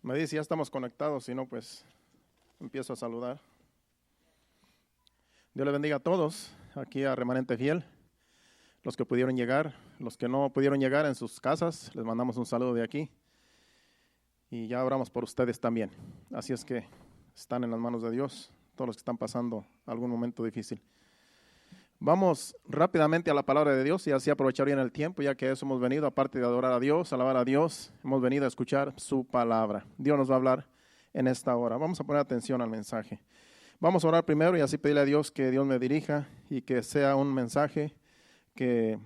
Me dice, ya estamos conectados, si no, pues empiezo a saludar. Dios le bendiga a todos, aquí a Remanente Fiel, los que pudieron llegar, los que no pudieron llegar en sus casas, les mandamos un saludo de aquí. Y ya oramos por ustedes también. Así es que están en las manos de Dios, todos los que están pasando algún momento difícil. Vamos rápidamente a la palabra de Dios y así aprovechar bien el tiempo, ya que eso hemos venido, aparte de adorar a Dios, alabar a Dios, hemos venido a escuchar su palabra. Dios nos va a hablar en esta hora. Vamos a poner atención al mensaje. Vamos a orar primero y así pedirle a Dios que Dios me dirija y que sea un mensaje que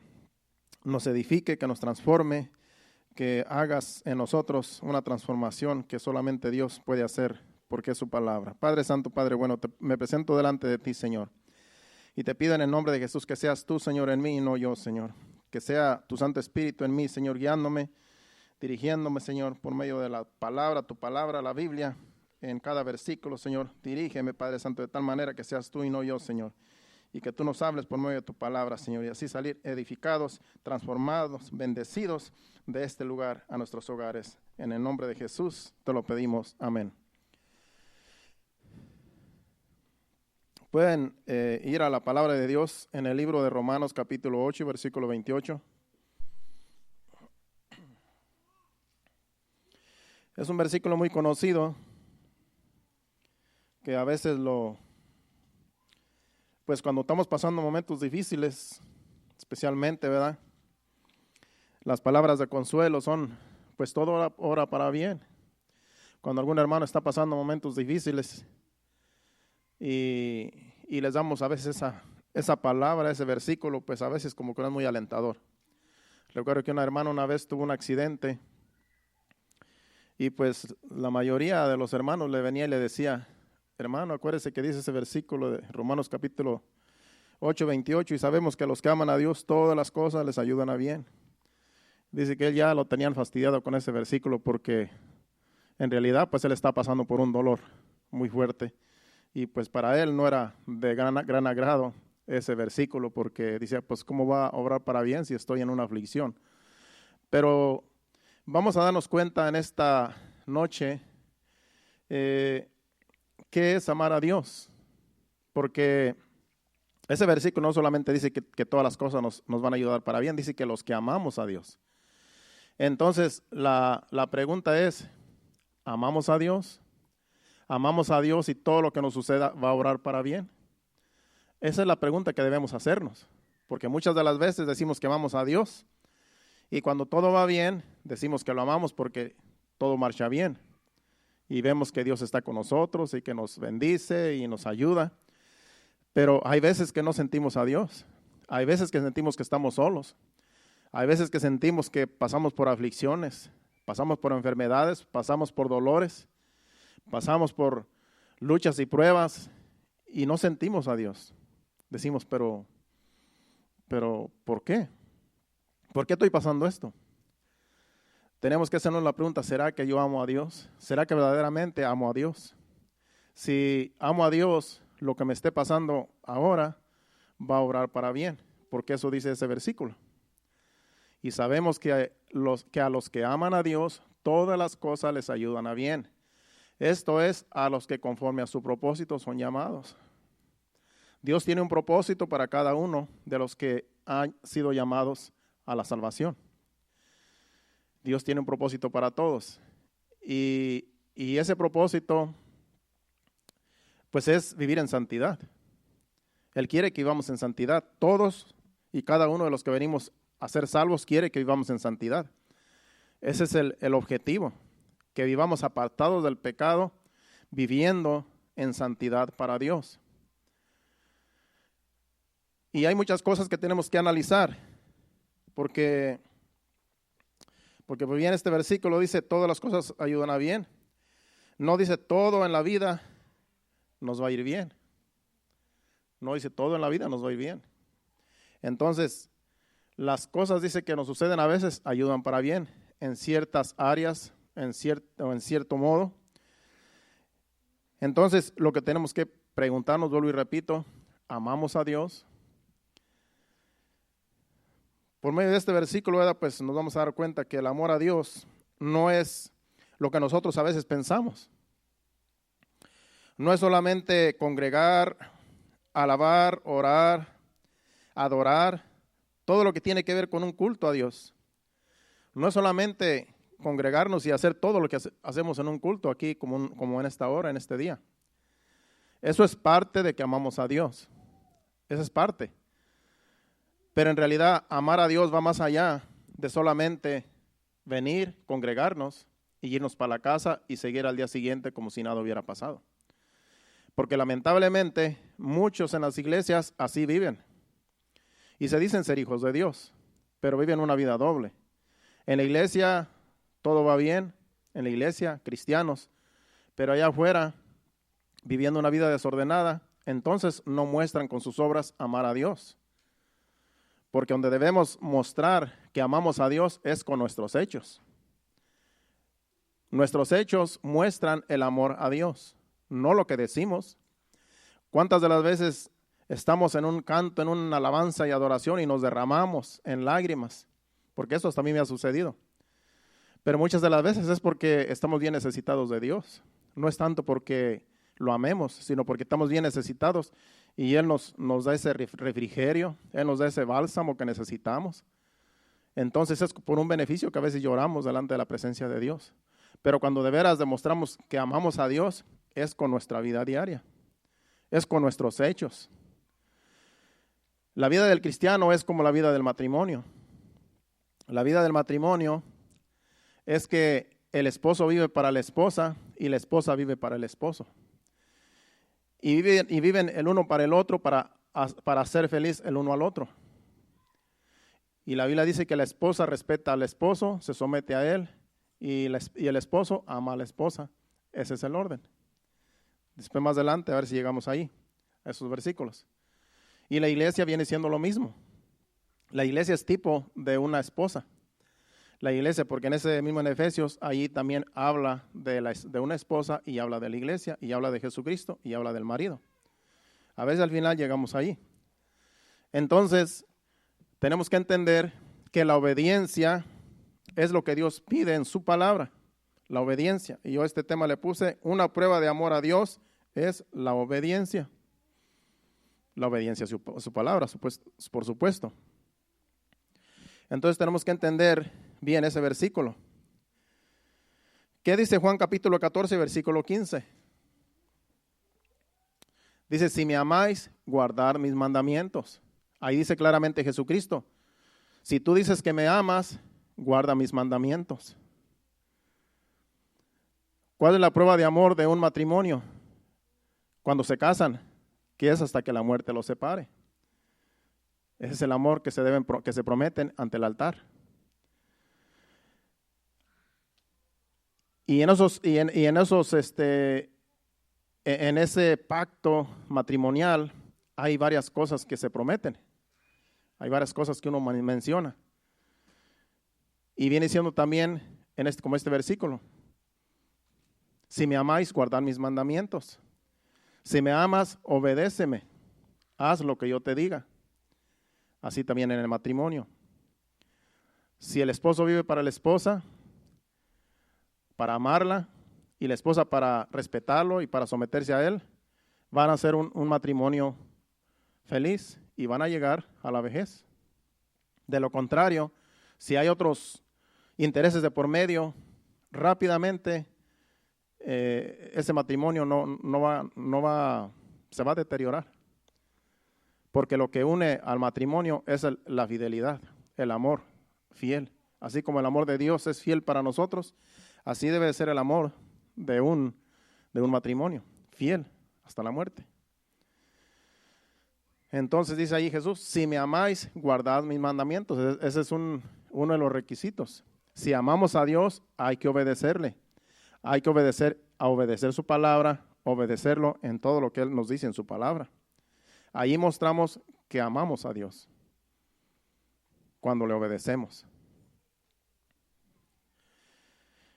nos edifique, que nos transforme, que hagas en nosotros una transformación que solamente Dios puede hacer porque es su palabra. Padre Santo, Padre bueno, me presento delante de ti, Señor. Y te pido en el nombre de Jesús que seas tú, Señor, en mí y no yo, Señor. Que sea tu Santo Espíritu en mí, Señor, guiándome, dirigiéndome, Señor, por medio de la palabra, tu palabra, la Biblia, en cada versículo, Señor. Dirígeme, Padre Santo, de tal manera que seas tú y no yo, Señor. Y que tú nos hables por medio de tu palabra, Señor, y así salir edificados, transformados, bendecidos de este lugar a nuestros hogares. En el nombre de Jesús te lo pedimos. Amén. Pueden ir a la palabra de Dios en el libro de Romanos capítulo 8, versículo 28. Es un versículo muy conocido que a veces pues cuando estamos pasando momentos difíciles, especialmente, ¿verdad? Las palabras de consuelo son, pues todo obra para bien. Cuando algún hermano está pasando momentos difíciles y les damos a veces esa palabra, ese versículo, pues a veces como que no es muy alentador. Recuerdo que una hermana una vez tuvo un accidente y pues la mayoría de los hermanos le venía y le decía, hermano, acuérdese que dice ese versículo de Romanos capítulo 8, 28, y sabemos que a los que aman a Dios todas las cosas les ayudan a bien. Dice que él ya lo tenían fastidiado con ese versículo porque en realidad pues él está pasando por un dolor muy fuerte. Y pues para él no era de gran agrado ese versículo porque decía, pues ¿cómo va a obrar para bien si estoy en una aflicción? Pero vamos a darnos cuenta en esta noche qué es amar a Dios. Porque ese versículo no solamente dice que todas las cosas nos van a ayudar para bien, dice que los que amamos a Dios. Entonces la pregunta es, ¿amamos a Dios? ¿Amamos a Dios y todo lo que nos suceda va a obrar para bien? Esa es la pregunta que debemos hacernos, porque muchas de las veces decimos que amamos a Dios y cuando todo va bien, decimos que lo amamos porque todo marcha bien y vemos que Dios está con nosotros y que nos bendice y nos ayuda, pero hay veces que no sentimos a Dios, hay veces que sentimos que estamos solos, hay veces que sentimos que pasamos por aflicciones, pasamos por enfermedades, pasamos por dolores, pasamos por luchas y pruebas y no sentimos a Dios. Decimos, pero ¿por qué? ¿Por qué estoy pasando esto? Tenemos que hacernos la pregunta, ¿será que yo amo a Dios? ¿Será que verdaderamente amo a Dios? Si amo a Dios, lo que me esté pasando ahora va a obrar para bien, porque eso dice ese versículo. Y sabemos que a los que aman a Dios, todas las cosas les ayudan a bien. Esto es a los que conforme a su propósito son llamados. Dios tiene un propósito para cada uno de los que han sido llamados a la salvación. Dios tiene un propósito para todos. Y ese propósito, pues es vivir en santidad. Él quiere que vivamos en santidad. Todos y cada uno de los que venimos a ser salvos quiere que vivamos en santidad. Ese es el objetivo. Que vivamos apartados del pecado, viviendo en santidad para Dios. Y hay muchas cosas que tenemos que analizar, porque bien este versículo dice, todas las cosas ayudan a bien. No dice todo en la vida nos va a ir bien. No dice todo en la vida nos va a ir bien. Entonces, las cosas dice que nos suceden a veces ayudan para bien en ciertas áreas, en cierto modo. Entonces, lo que tenemos que preguntarnos, vuelvo y repito, ¿amamos a Dios? Por medio de este versículo, pues nos vamos a dar cuenta que el amor a Dios no es lo que nosotros a veces pensamos. No es solamente congregar, alabar, orar, adorar, todo lo que tiene que ver con un culto a Dios. No es solamente congregarnos y hacer todo lo que hacemos en un culto aquí como en esta hora, en este día. Eso es parte de que amamos a Dios. Esa es parte. Pero en realidad amar a Dios va más allá de solamente venir, congregarnos y irnos para la casa y seguir al día siguiente como si nada hubiera pasado. Porque lamentablemente muchos en las iglesias así viven. Y se dicen ser hijos de Dios, pero viven una vida doble. En la iglesia todo va bien, en la iglesia cristianos, pero allá afuera viviendo una vida desordenada, entonces no muestran con sus obras amar a Dios. Porque donde debemos mostrar que amamos a Dios es con nuestros hechos. Nuestros hechos muestran el amor a Dios, no lo que decimos. ¿Cuántas de las veces estamos en un canto, en una alabanza y adoración y nos derramamos en lágrimas? Porque eso hasta a mí me ha sucedido. Pero muchas de las veces es porque estamos bien necesitados de Dios. No es tanto porque lo amemos, sino porque estamos bien necesitados y Él nos da ese refrigerio, Él nos da ese bálsamo que necesitamos. Entonces es por un beneficio que a veces lloramos delante de la presencia de Dios. Pero cuando de veras demostramos que amamos a Dios, es con nuestra vida diaria, es con nuestros hechos. La vida del cristiano es como la vida del matrimonio. La vida del matrimonio es que el esposo vive para la esposa y la esposa vive para el esposo. Y viven el uno para el otro para hacer feliz el uno al otro. Y la Biblia dice que la esposa respeta al esposo, se somete a él, y el esposo ama a la esposa. Ese es el orden. Después más adelante, a ver si llegamos ahí, a esos versículos. Y la iglesia viene siendo lo mismo. La iglesia es tipo de una esposa. La iglesia, porque en ese mismo en Efesios, ahí también habla de una esposa y habla de la iglesia y habla de Jesucristo y habla del marido. A veces al final llegamos ahí. Entonces, tenemos que entender que la obediencia es lo que Dios pide en su palabra. La obediencia. Y yo a este tema le puse, una prueba de amor a Dios es la obediencia. La obediencia a su palabra, por supuesto. Entonces tenemos que entender bien ese versículo. ¿Qué dice Juan capítulo 14, versículo 15? Dice, si me amáis, guardad mis mandamientos. Ahí dice claramente Jesucristo, si tú dices que me amas, guarda mis mandamientos. ¿Cuál es la prueba de amor de un matrimonio? Cuando se casan, que es hasta que la muerte los separe. Ese es el amor que se prometen ante el altar. Y en ese pacto matrimonial hay varias cosas que se prometen. Hay varias cosas que uno menciona. Y viene siendo también como este versículo. Si me amáis, guardad mis mandamientos. Si me amas, obedéceme. Haz lo que yo te diga. Así también en el matrimonio. Si el esposo vive para la esposa, para amarla, y la esposa para respetarlo y para someterse a él, van a ser un matrimonio feliz y van a llegar a la vejez. De lo contrario, si hay otros intereses de por medio, rápidamente ese matrimonio se va a deteriorar. Porque lo que une al matrimonio es la fidelidad, el amor fiel. Así como el amor de Dios es fiel para nosotros, así debe ser el amor de un matrimonio, fiel hasta la muerte. Entonces dice ahí Jesús, si me amáis, guardad mis mandamientos. Ese es uno de los requisitos. Si amamos a Dios, hay que obedecerle. Hay que obedecer su palabra, obedecerlo en todo lo que Él nos dice en su palabra. Ahí mostramos que amamos a Dios cuando le obedecemos.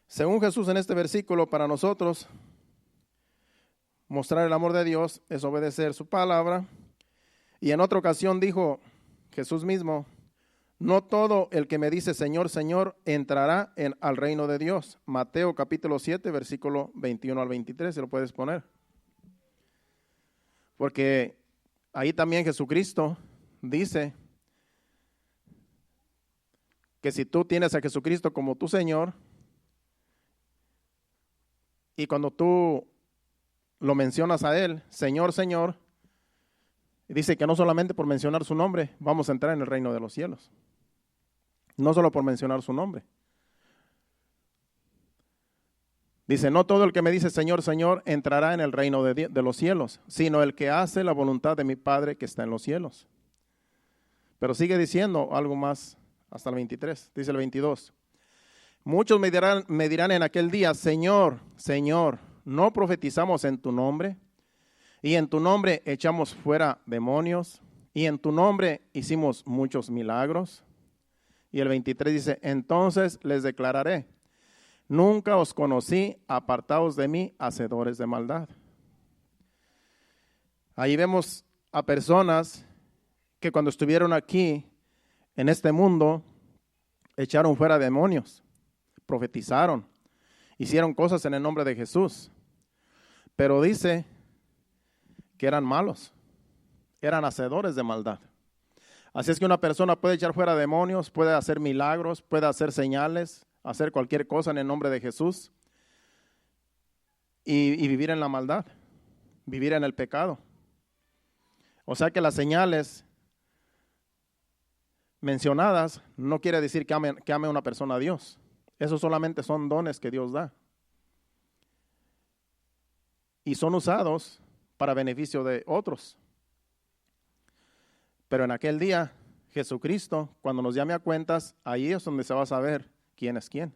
Según Jesús en este versículo, para nosotros, mostrar el amor de Dios es obedecer su palabra. Y en otra ocasión dijo Jesús mismo, no todo el que me dice Señor, Señor, entrará al reino de Dios. Mateo capítulo 7, versículo 21 al 23, se lo puedes poner. Porque ahí también Jesucristo dice que si tú tienes a Jesucristo como tu Señor, y cuando tú lo mencionas a Él, Señor, Señor, dice que no solamente por mencionar su nombre vamos a entrar en el reino de los cielos. No solo por mencionar su nombre. Dice, no todo el que me dice Señor, Señor, entrará en el reino de los cielos, sino el que hace la voluntad de mi Padre que está en los cielos. Pero sigue diciendo algo más hasta el 23, dice el 22. Muchos me dirán en aquel día, Señor, Señor, ¿no profetizamos en tu nombre? Y en tu nombre echamos fuera demonios, y en tu nombre hicimos muchos milagros. Y el 23 dice, entonces les declararé, nunca os conocí, apartaos de mí, hacedores de maldad. Ahí vemos a personas que cuando estuvieron aquí, en este mundo, echaron fuera demonios, profetizaron, hicieron cosas en el nombre de Jesús. Pero dice que eran malos, eran hacedores de maldad. Así es que una persona puede echar fuera demonios, puede hacer milagros, puede hacer señales, hacer cualquier cosa en el nombre de Jesús y vivir en la maldad, vivir en el pecado. O sea que las señales mencionadas no quiere decir que ame una persona a Dios. Esos solamente son dones que Dios da. Y son usados para beneficio de otros. Pero en aquel día, Jesucristo, cuando nos llame a cuentas, ahí es donde se va a saber quién es quién.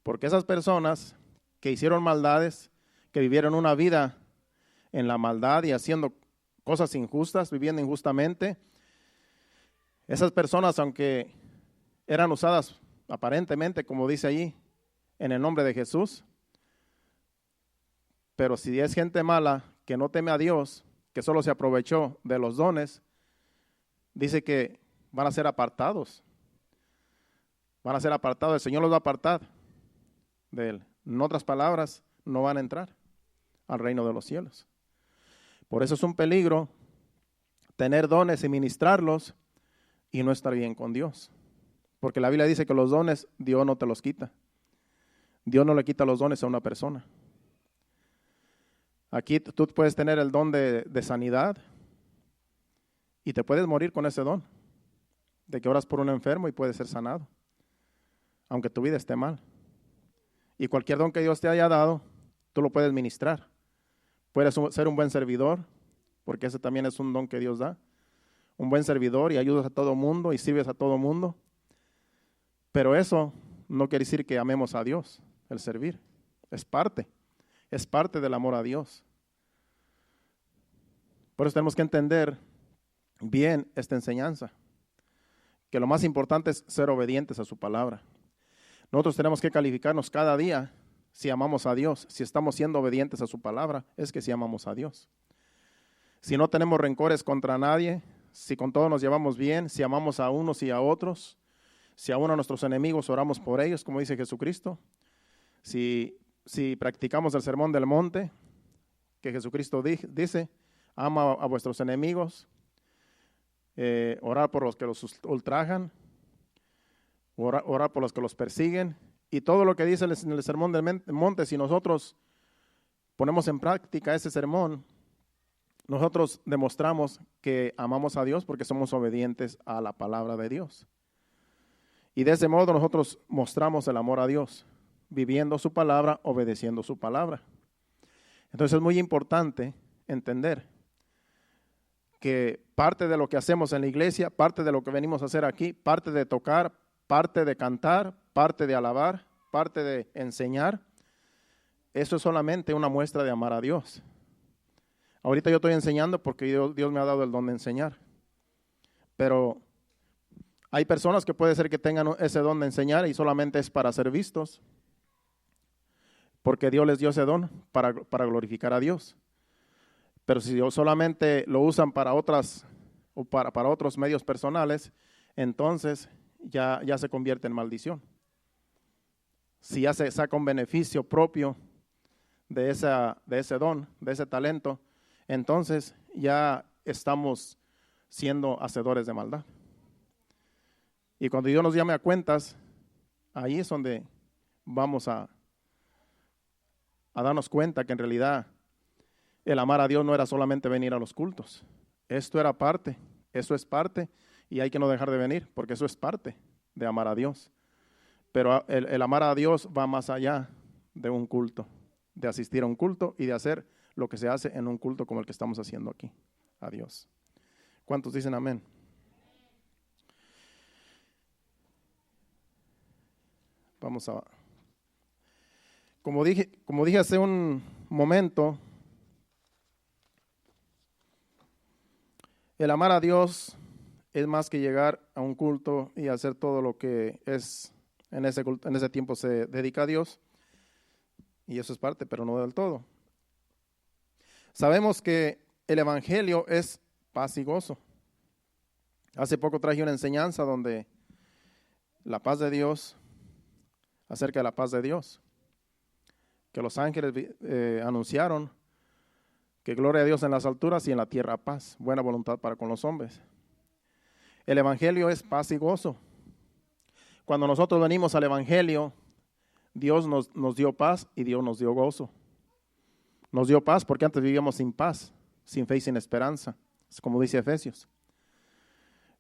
Porque esas personas que hicieron maldades, que vivieron una vida en la maldad y haciendo cosas injustas, viviendo injustamente, esas personas, aunque eran usadas aparentemente, como dice allí, en el nombre de Jesús, pero si es gente mala, que no teme a Dios, que solo se aprovechó de los dones, dice que van a ser apartados. Van a ser apartados, el Señor los va a apartar de Él. En otras palabras, no van a entrar al reino de los cielos. Por eso es un peligro tener dones y ministrarlos y no estar bien con Dios. Porque la Biblia dice que los dones Dios no te los quita. Dios no le quita los dones a una persona. Aquí tú puedes tener el don de sanidad y te puedes morir con ese don. De que oras por un enfermo y puedes ser sanado, aunque tu vida esté mal. Y cualquier don que Dios te haya dado, tú lo puedes ministrar. Puedes ser un buen servidor, porque ese también es un don que Dios da. Un buen servidor y ayudas a todo mundo y sirves a todo mundo. Pero eso no quiere decir que amemos a Dios, el servir. Es parte del amor a Dios. Por eso tenemos que entender bien esta enseñanza, que lo más importante es ser obedientes a su palabra. Nosotros tenemos que calificarnos cada día si amamos a Dios. Si estamos siendo obedientes a su palabra, es que si amamos a Dios. Si no tenemos rencores contra nadie, si con todos nos llevamos bien, si amamos a unos y a otros, si aún a nuestros enemigos oramos por ellos, como dice Jesucristo, si practicamos el sermón del monte, que Jesucristo dice, ama a vuestros enemigos, orar por los que los ultrajan, orar por los que los persiguen, y todo lo que dice en el sermón del monte, si nosotros ponemos en práctica ese sermón, nosotros demostramos que amamos a Dios porque somos obedientes a la palabra de Dios. Y de ese modo nosotros mostramos el amor a Dios, viviendo su palabra, obedeciendo su palabra. Entonces es muy importante entender que parte de lo que hacemos en la iglesia, parte de lo que venimos a hacer aquí, parte de tocar, parte de cantar, parte de alabar, parte de enseñar, eso es solamente una muestra de amar a Dios. Ahorita yo estoy enseñando porque Dios me ha dado el don de enseñar. Pero hay personas que puede ser que tengan ese don de enseñar y solamente es para ser vistos. Porque Dios les dio ese don para glorificar a Dios. Pero si solamente lo usan para otros medios personales, entonces ya se convierte en maldición. Si ya se saca un beneficio propio de ese don, de ese talento, entonces ya estamos siendo hacedores de maldad. Y cuando Dios nos llame a cuentas, ahí es donde vamos a darnos cuenta que en realidad el amar a Dios no era solamente venir a los cultos. Esto era parte, eso es parte, y hay que no dejar de venir, porque eso es parte de amar a Dios. Pero el amar a Dios va más allá de un culto, de asistir a un culto y de hacer lo que se hace en un culto como el que estamos haciendo aquí, a Dios. ¿Cuántos dicen amén? Vamos a... Como dije hace un momento, el amar a Dios es más que llegar a un culto y hacer todo lo que es en ese tiempo se dedica a Dios, y eso es parte, pero no del todo. Sabemos que el evangelio es paz y gozo. Hace poco traje una enseñanza donde la paz de Dios, acerca de la paz de Dios, que los ángeles anunciaron que gloria a Dios en las alturas y en la tierra paz, buena voluntad para con los hombres. El evangelio es paz y gozo. Cuando nosotros venimos al evangelio, Dios nos dio paz y Dios nos dio gozo. Nos dio paz porque antes vivíamos sin paz, sin fe y sin esperanza, como dice Efesios.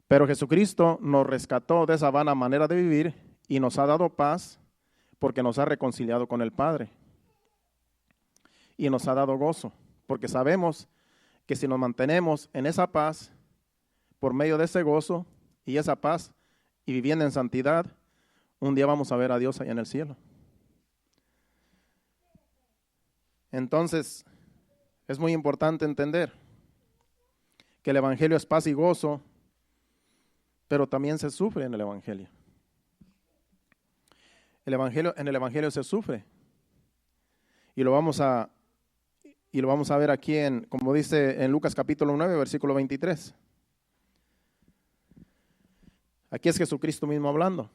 Pero Jesucristo nos rescató de esa vana manera de vivir y nos ha dado paz porque nos ha reconciliado con el Padre. Y nos ha dado gozo, porque sabemos que si nos mantenemos en esa paz, por medio de ese gozo y esa paz, y viviendo en santidad, un día vamos a ver a Dios allá en el cielo. Entonces, es muy importante entender que el evangelio es paz y gozo, pero también se sufre en el evangelio. En el evangelio se sufre. Y lo vamos a ver aquí como dice en Lucas capítulo 9, versículo 23. Aquí es Jesucristo mismo hablando.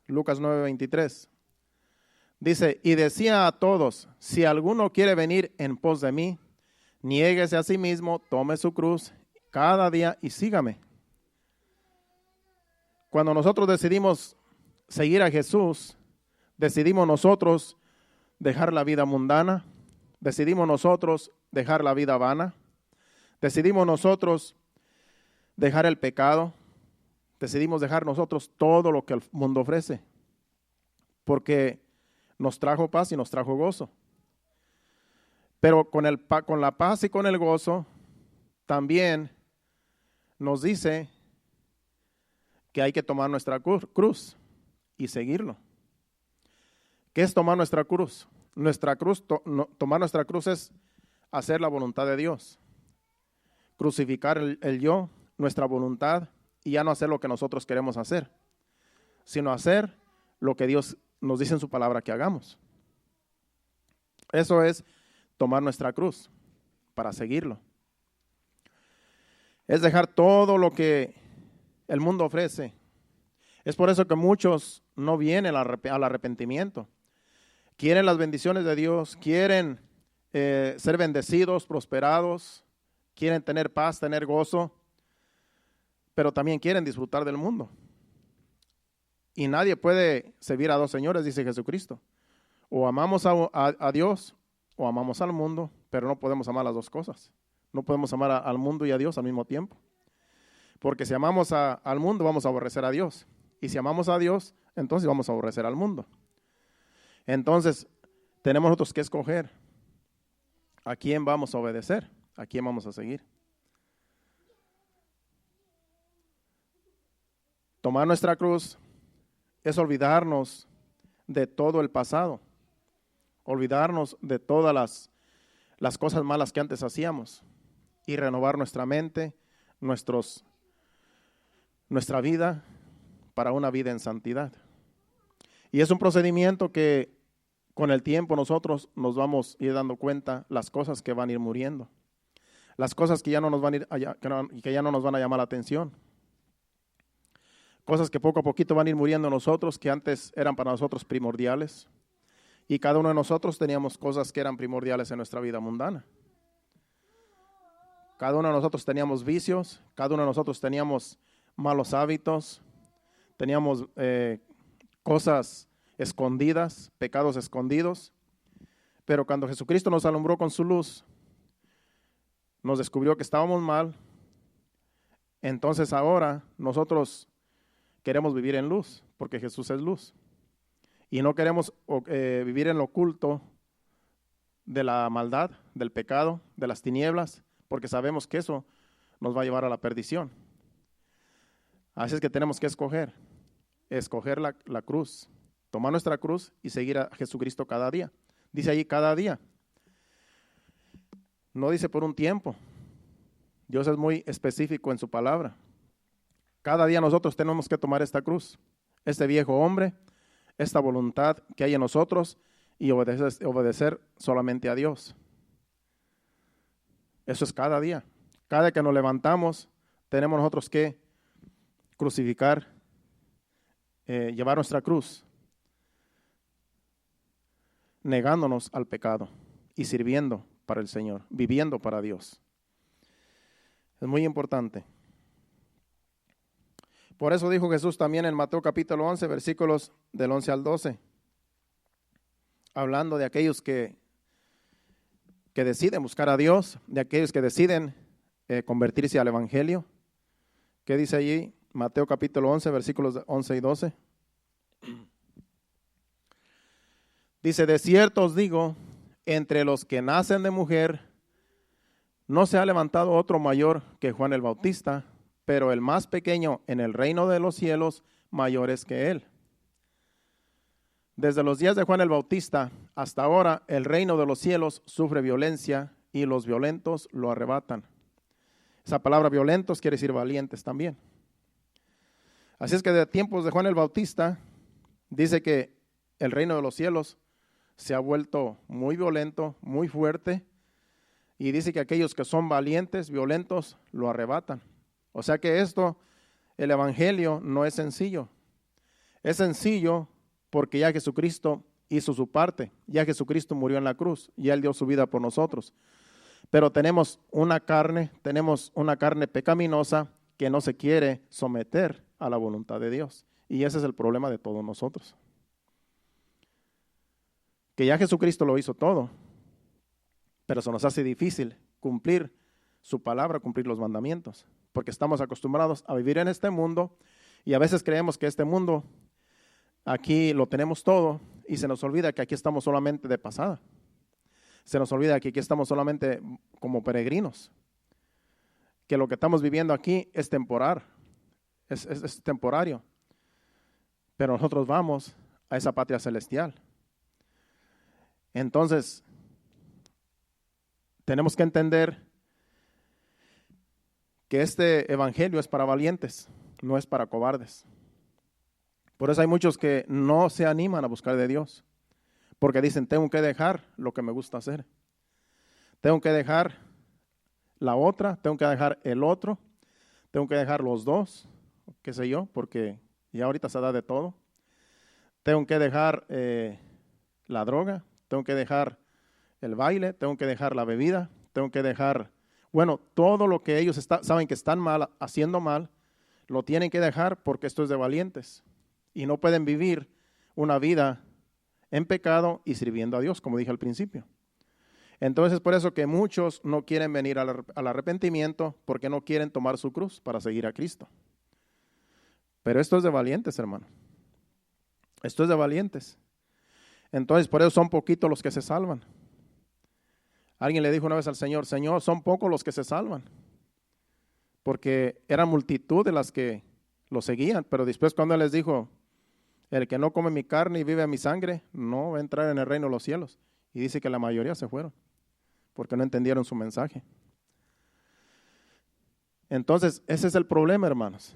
Lucas 9, 23. Dice, y decía a todos, si alguno quiere venir en pos de mí, niéguese a sí mismo, tome su cruz cada día y sígame. Cuando nosotros decidimos seguir a Jesús, decidimos nosotros dejar la vida mundana, decidimos nosotros dejar la vida vana, decidimos nosotros dejar el pecado, decidimos dejar nosotros todo lo que el mundo ofrece, porque nos trajo paz y nos trajo gozo. Pero con la paz y con el gozo, también nos dice que hay que tomar nuestra cruz y seguirlo. ¿Qué es tomar nuestra cruz? Tomar nuestra cruz es hacer la voluntad de Dios. Crucificar el yo, nuestra voluntad, y ya no hacer lo que nosotros queremos hacer, sino hacer lo que Dios nos dice en su palabra que hagamos. Eso es tomar nuestra cruz para seguirlo. Es dejar todo lo que el mundo ofrece. Es por eso que muchos no vienen al arrepentimiento. Quieren las bendiciones de Dios, quieren ser bendecidos, prosperados, quieren tener paz, tener gozo, pero también quieren disfrutar del mundo. Y nadie puede servir a dos señores, dice Jesucristo. O amamos a Dios o amamos al mundo, pero no podemos amar las dos cosas. No podemos amar al mundo y a Dios al mismo tiempo. Porque si amamos al mundo, vamos a aborrecer a Dios. Y si amamos a Dios, entonces vamos a aborrecer al mundo. Entonces, tenemos nosotros que escoger a quién vamos a obedecer, a quién vamos a seguir. Tomar nuestra cruz es olvidarnos de todo el pasado, olvidarnos de todas las cosas malas que antes hacíamos y renovar nuestra mente, nuestra vida para una vida en santidad. Y es un procedimiento que con el tiempo nosotros nos vamos a ir dando cuenta las cosas que van a ir muriendo, las cosas que ya no nos van a ir que ya no nos van a llamar la atención. Cosas que poco a poquito van a ir muriendo en nosotros, que antes eran para nosotros primordiales. Y cada uno de nosotros teníamos cosas que eran primordiales en nuestra vida mundana. Cada uno de nosotros teníamos vicios, cada uno de nosotros teníamos malos hábitos, teníamos cosas escondidas, pecados escondidos. Pero cuando Jesucristo nos alumbró con su luz, nos descubrió que estábamos mal. Entonces ahora nosotros queremos vivir en luz, porque Jesús es luz. Y no queremos vivir en lo oculto de la maldad, del pecado, de las tinieblas, porque sabemos que eso nos va a llevar a la perdición. Así es que tenemos que escoger la cruz, tomar nuestra cruz y seguir a Jesucristo cada día. Dice allí cada día. No dice por un tiempo. Dios es muy específico en su palabra. Cada día nosotros tenemos que tomar esta cruz, este viejo hombre, esta voluntad que hay en nosotros y obedecer solamente a Dios. Eso es cada día. Cada vez que nos levantamos, tenemos nosotros que crucificar, llevar nuestra cruz, negándonos al pecado y sirviendo para el Señor, viviendo para Dios. Es muy importante. Por eso dijo Jesús también en Mateo capítulo 11, versículos del 11 al 12, hablando de aquellos que deciden buscar a Dios, de aquellos que deciden convertirse al Evangelio. ¿Qué dice allí? Mateo capítulo 11, versículos 11 y 12. Dice, de cierto os digo, entre los que nacen de mujer, no se ha levantado otro mayor que Juan el Bautista, pero el más pequeño en el reino de los cielos, mayor es que él. Desde los días de Juan el Bautista hasta ahora, el reino de los cielos sufre violencia y los violentos lo arrebatan. Esa palabra violentos quiere decir valientes también. Así es que de tiempos de Juan el Bautista, dice que el reino de los cielos se ha vuelto muy violento, muy fuerte, y dice que aquellos que son valientes, violentos, lo arrebatan. O sea que el Evangelio no es sencillo. Es sencillo porque ya Jesucristo hizo su parte, ya Jesucristo murió en la cruz, ya Él dio su vida por nosotros. Pero tenemos una carne pecaminosa que no se quiere someter a la voluntad de Dios. Y ese es el problema de todos nosotros. Que ya Jesucristo lo hizo todo, pero se nos hace difícil cumplir su palabra, cumplir los mandamientos, porque estamos acostumbrados a vivir en este mundo y a veces creemos que este mundo, aquí lo tenemos todo y se nos olvida que aquí estamos solamente de pasada. Se nos olvida que aquí estamos solamente como peregrinos, que lo que estamos viviendo aquí es temporal, es temporario, pero nosotros vamos a esa patria celestial. Entonces, tenemos que entender que este evangelio es para valientes, no es para cobardes. Por eso hay muchos que no se animan a buscar de Dios, porque dicen, tengo que dejar lo que me gusta hacer. Tengo que dejar la otra, tengo que dejar el otro, tengo que dejar los dos, qué sé yo, porque ya ahorita se da de todo. Tengo que dejar la droga, tengo que dejar el baile, tengo que dejar la bebida, tengo que dejar, todo lo que ellos saben que están mal, haciendo mal, lo tienen que dejar porque esto es de valientes. Y no pueden vivir una vida en pecado y sirviendo a Dios, como dije al principio. Entonces, por eso que muchos no quieren venir al arrepentimiento, porque no quieren tomar su cruz para seguir a Cristo. Pero esto es de valientes, hermano. Esto es de valientes. Entonces, por eso son poquitos los que se salvan. Alguien le dijo una vez al Señor, Señor, son pocos los que se salvan. Porque era multitud de las que lo seguían, pero después cuando Él les dijo, el que no come mi carne y vive mi sangre, no va a entrar en el reino de los cielos. Y dice que la mayoría se fueron, porque no entendieron su mensaje. Entonces, ese es el problema, hermanos.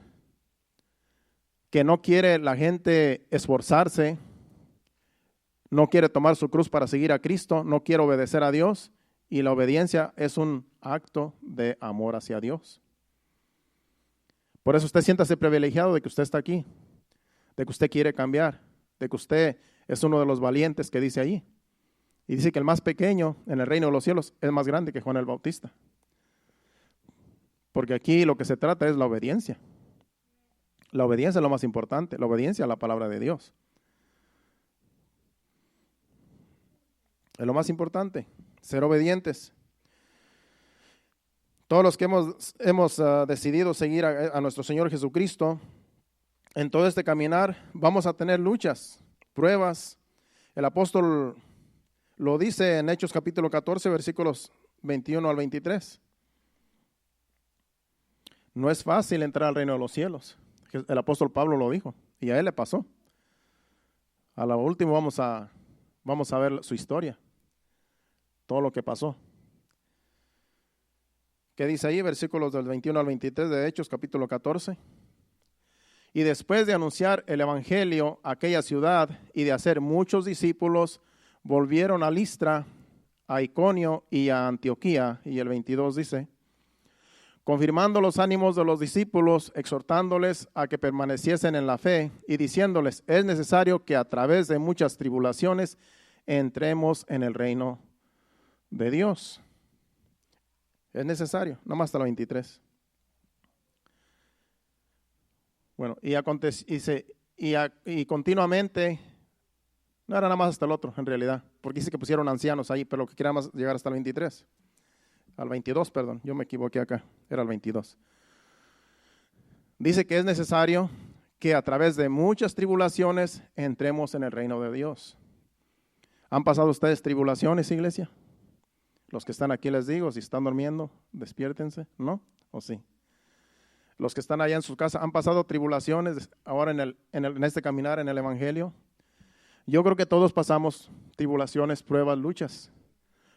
Que no quiere la gente esforzarse, no quiere tomar su cruz para seguir a Cristo, no quiere obedecer a Dios, y la obediencia es un acto de amor hacia Dios. Por eso usted siéntase privilegiado de que usted está aquí, de que usted quiere cambiar, de que usted es uno de los valientes que dice ahí. Y dice que el más pequeño en el reino de los cielos es más grande que Juan el Bautista. Porque aquí lo que se trata es la obediencia. La obediencia es lo más importante, la obediencia a la palabra de Dios. Es lo más importante, ser obedientes. Todos los que hemos decidido seguir a nuestro Señor Jesucristo, en todo este caminar vamos a tener luchas, pruebas. El apóstol lo dice en Hechos capítulo 14, versículos 21 al 23. No es fácil entrar al reino de los cielos. El apóstol Pablo lo dijo y a él le pasó. A lo último vamos a ver su historia, todo lo que pasó. ¿Qué dice ahí? Versículos del 21 al 23 de Hechos capítulo 14. Y después de anunciar el evangelio a aquella ciudad y de hacer muchos discípulos, volvieron a Listra, a Iconio y a Antioquía. Y el 22 dice, confirmando los ánimos de los discípulos, exhortándoles a que permaneciesen en la fe y diciéndoles, es necesario que a través de muchas tribulaciones entremos en el reino de Dios. Es necesario, nomás hasta el 23. Bueno, y continuamente, no era nada más hasta el otro en realidad, porque dice que pusieron ancianos ahí, pero lo que quería más llegar hasta el 23. Al 22, perdón, yo me equivoqué acá, era el 22. Dice que es necesario que a través de muchas tribulaciones entremos en el reino de Dios. ¿Han pasado ustedes tribulaciones, iglesia? Los que están aquí les digo, si están durmiendo, despiértense, ¿no? ¿O sí? Los que están allá en su casa, ¿han pasado tribulaciones ahora en este caminar en el evangelio? Yo creo que todos pasamos tribulaciones, pruebas, luchas,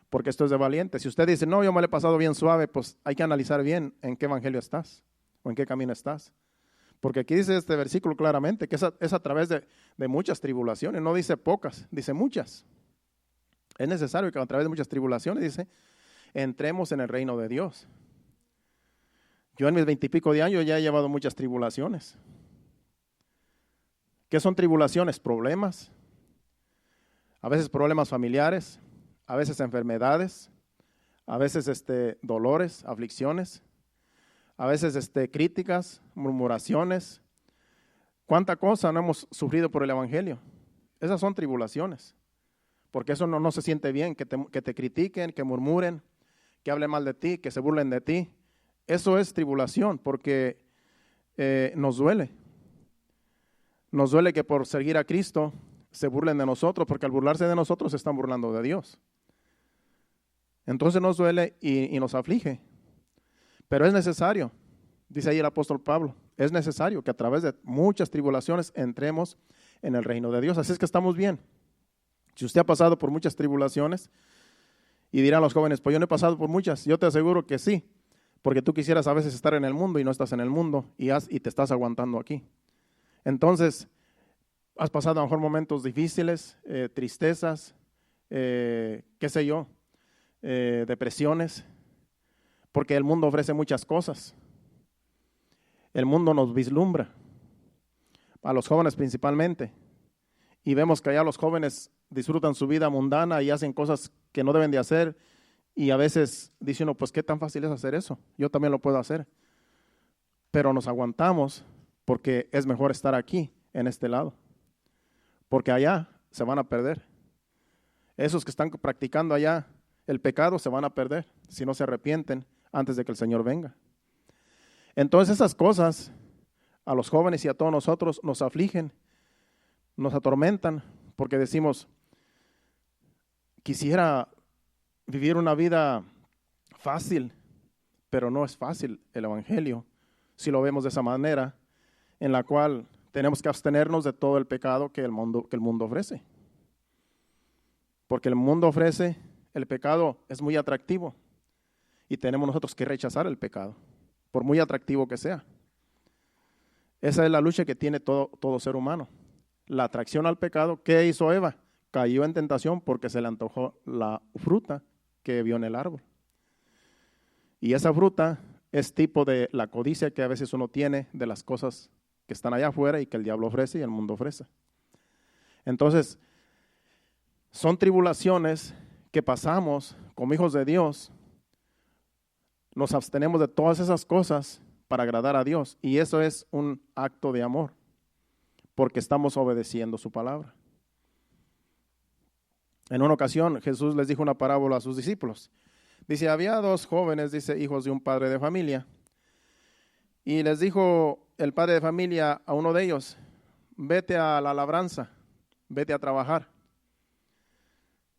porque esto es de valientes. Si usted dice, no, yo me lo he pasado bien suave, pues hay que analizar bien en qué evangelio estás o en qué camino estás. Porque aquí dice este versículo claramente que es a través de muchas tribulaciones, no dice pocas, dice muchas. Es necesario que a través de muchas tribulaciones, dice, entremos en el reino de Dios. Yo en mis 20 y pico de años ya he llevado muchas tribulaciones. ¿Qué son tribulaciones? Problemas. A veces problemas familiares, a veces enfermedades, a veces dolores, aflicciones, a veces críticas, murmuraciones. ¿Cuánta cosa no hemos sufrido por el evangelio? Esas son tribulaciones. Porque eso no se siente bien, que te critiquen, que murmuren, que hablen mal de ti, que se burlen de ti. Eso es tribulación, porque nos duele. Nos duele que por seguir a Cristo se burlen de nosotros, porque al burlarse de nosotros se están burlando de Dios. Entonces nos duele y nos aflige. Pero es necesario, dice ahí el apóstol Pablo, es necesario que a través de muchas tribulaciones entremos en el reino de Dios. Así es que estamos bien. Si usted ha pasado por muchas tribulaciones, y dirán los jóvenes, pues yo no he pasado por muchas, yo te aseguro que sí, porque tú quisieras a veces estar en el mundo y no estás en el mundo y te estás aguantando aquí. Entonces, has pasado a lo mejor momentos difíciles, tristezas, qué sé yo, depresiones, porque el mundo ofrece muchas cosas. El mundo nos vislumbra, a los jóvenes principalmente, y vemos que allá los jóvenes disfrutan su vida mundana y hacen cosas que no deben de hacer, y a veces dice uno, pues qué tan fácil es hacer eso, yo también lo puedo hacer, pero nos aguantamos porque es mejor estar aquí, en este lado, porque allá se van a perder. Esos que están practicando allá el pecado se van a perder si no se arrepienten antes de que el Señor venga. Entonces esas cosas a los jóvenes y a todos nosotros nos afligen, nos atormentan, porque decimos, quisiera vivir una vida fácil, pero no es fácil el evangelio, si lo vemos de esa manera, en la cual tenemos que abstenernos de todo el pecado que el mundo ofrece. Porque el mundo ofrece, el pecado es muy atractivo y tenemos nosotros que rechazar el pecado, por muy atractivo que sea. Esa es la lucha que tiene todo ser humano. La atracción al pecado. ¿Qué hizo Eva? Cayó en tentación porque se le antojó la fruta que vio en el árbol. Y esa fruta es tipo de la codicia que a veces uno tiene de las cosas que están allá afuera y que el diablo ofrece y el mundo ofrece. Entonces, son tribulaciones que pasamos como hijos de Dios. Nos abstenemos de todas esas cosas para agradar a Dios. Y eso es un acto de amor, porque estamos obedeciendo su palabra. En una ocasión Jesús les dijo una parábola a sus discípulos. Dice, había dos jóvenes, dice, hijos de un padre de familia. Y les dijo el padre de familia a uno de ellos, vete a la labranza, vete a trabajar.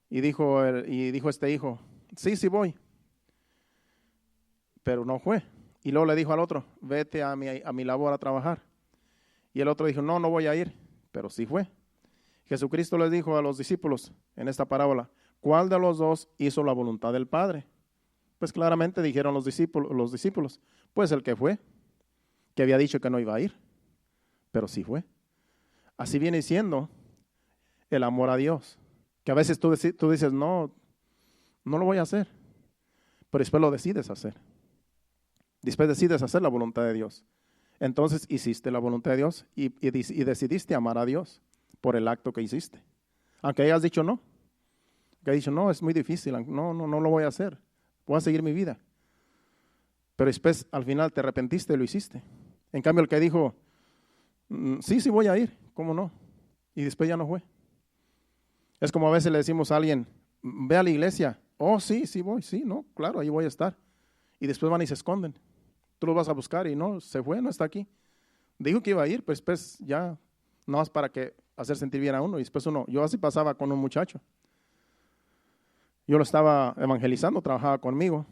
Y dijo este hijo, sí voy. Pero no fue. Y luego le dijo al otro, vete a mi labor a trabajar. Y el otro dijo, no voy a ir, pero sí fue. Jesucristo les dijo a los discípulos en esta parábola, ¿cuál de los dos hizo la voluntad del Padre? Pues claramente dijeron los discípulos, pues el que fue, que había dicho que no iba a ir, pero sí fue. Así viene siendo el amor a Dios, que a veces tú dices, no lo voy a hacer, pero después lo decides hacer. Después decides hacer la voluntad de Dios. Entonces hiciste la voluntad de Dios y decidiste amar a Dios por el acto que hiciste. Aunque hayas dicho no, que hayas dicho no, es muy difícil, no lo voy a hacer, voy a seguir mi vida. Pero después al final te arrepentiste y lo hiciste. En cambio el que dijo, sí voy a ir, ¿cómo no? Y después ya no fue. Es como a veces le decimos a alguien, ve a la iglesia, oh sí voy, sí, no, claro, ahí voy a estar. Y después van y se esconden. Tú los vas a buscar y no, se fue, no está aquí. Dijo que iba a ir, pues después ya, no más para hacer sentir bien a uno. Y después yo así pasaba con un muchacho. Yo lo estaba evangelizando, trabajaba conmigo.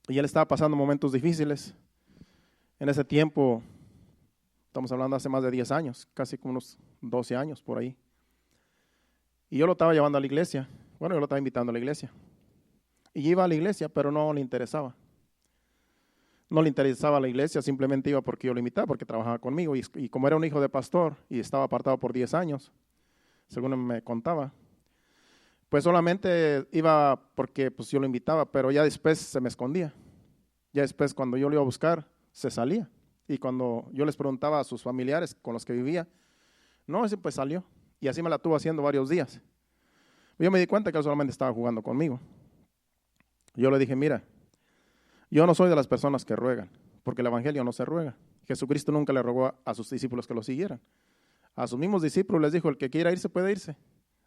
Y él estaba pasando momentos difíciles. En ese tiempo, estamos hablando hace más de 10 años, casi como unos 12 años por ahí. Y yo lo estaba llevando a la iglesia. Bueno, yo lo estaba invitando a la iglesia. Y iba a la iglesia, pero no le interesaba. No le interesaba la iglesia, simplemente iba porque yo lo invitaba, porque trabajaba conmigo. Y como era un hijo de pastor y estaba apartado por 10 años, según me contaba, pues solamente iba porque pues, yo lo invitaba, pero ya después se me escondía. Ya después cuando yo lo iba a buscar, se salía. Y cuando yo les preguntaba a sus familiares con los que vivía, no, ese pues salió. Y así me la tuvo haciendo varios días. Yo me di cuenta que él solamente estaba jugando conmigo. Yo le dije, mira, yo no soy de las personas que ruegan, porque el evangelio no se ruega. Jesucristo nunca le rogó a sus discípulos que lo siguieran. A sus mismos discípulos les dijo, el que quiera irse puede irse.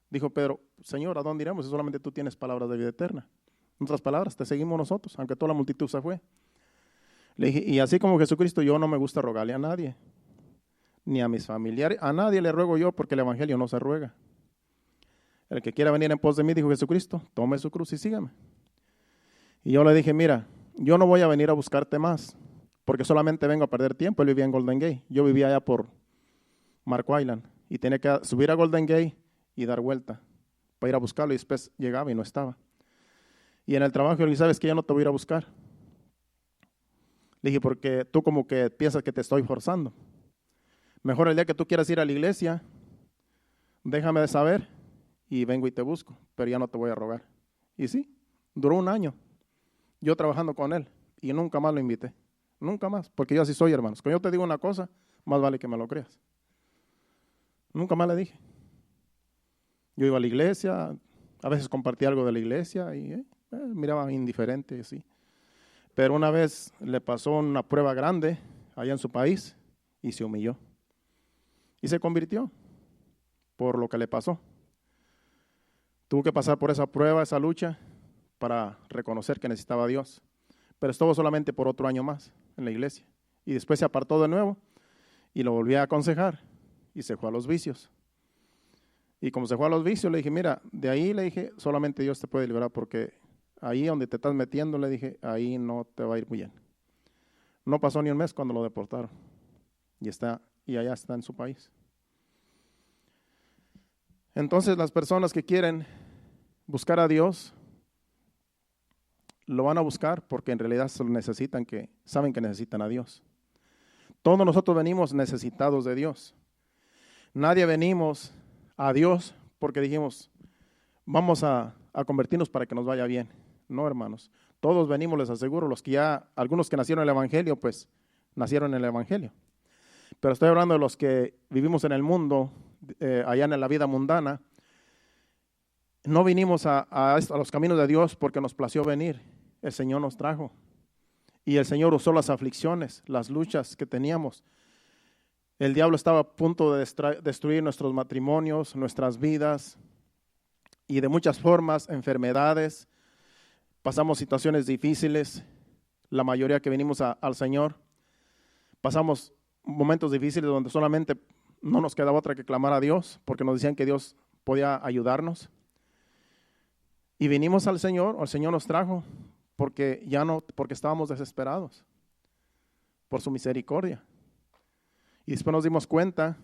Dijo Pedro, Señor, ¿a dónde iremos si solamente tú tienes palabras de vida eterna? En otras palabras, te seguimos nosotros, aunque toda la multitud se fue. Le dije, y así como Jesucristo, yo no me gusta rogarle a nadie, ni a mis familiares, a nadie le ruego yo, porque el evangelio no se ruega. El que quiera venir en pos de mí, dijo Jesucristo, tome su cruz y sígame. Y yo le dije, mira, yo no voy a venir a buscarte más, porque solamente vengo a perder tiempo. Él vivía en Golden Gate, yo vivía allá por Marco Island, y tenía que subir a Golden Gate y dar vuelta para ir a buscarlo, y después llegaba y no estaba. Y en el trabajo yo le dije, ¿sabes qué? Ya no te voy a ir a buscar. Le dije, porque tú como que piensas que te estoy forzando. Mejor el día que tú quieras ir a la iglesia, déjame de saber y vengo y te busco, pero ya no te voy a rogar. Y sí, duró un año yo trabajando con él y nunca más lo invité. Nunca más, porque yo así soy, hermanos. Cuando yo te digo una cosa, más vale que me lo creas. Nunca más le dije. Yo iba a la iglesia, a veces compartía algo de la iglesia y miraba indiferente, así. Pero una vez le pasó una prueba grande allá en su país y se humilló. Y se convirtió por lo que le pasó. Tuvo que pasar por esa prueba, esa lucha, para reconocer que necesitaba a Dios. Pero estuvo solamente por otro año más en la iglesia. Y después se apartó de nuevo y lo volví a aconsejar y se fue a los vicios. Y como se fue a los vicios, le dije, mira, de ahí le dije, solamente Dios te puede liberar, porque ahí donde te estás metiendo, le dije, ahí no te va a ir muy bien. No pasó ni un mes cuando lo deportaron y allá está en su país. Entonces las personas que quieren buscar a Dios lo van a buscar porque en realidad saben que necesitan a Dios. Todos nosotros venimos necesitados de Dios. Nadie venimos a Dios porque dijimos, vamos a convertirnos para que nos vaya bien. No, hermanos. Todos venimos, les aseguro, algunos que nacieron en el Evangelio, pues nacieron en el Evangelio. Pero estoy hablando de los que vivimos en el mundo, allá en la vida mundana. No vinimos a los caminos de Dios porque nos plació venir. El Señor nos trajo. Y el Señor usó las aflicciones, las luchas que teníamos. El diablo estaba a punto de destruir nuestros matrimonios, nuestras vidas, y de muchas formas, enfermedades. Pasamos situaciones difíciles, la mayoría que venimos al Señor. Pasamos momentos difíciles donde solamente no nos quedaba otra que clamar a Dios, porque nos decían que Dios podía ayudarnos. Y vinimos al Señor, o el Señor nos trajo, porque estábamos desesperados por su misericordia. Y después nos dimos cuenta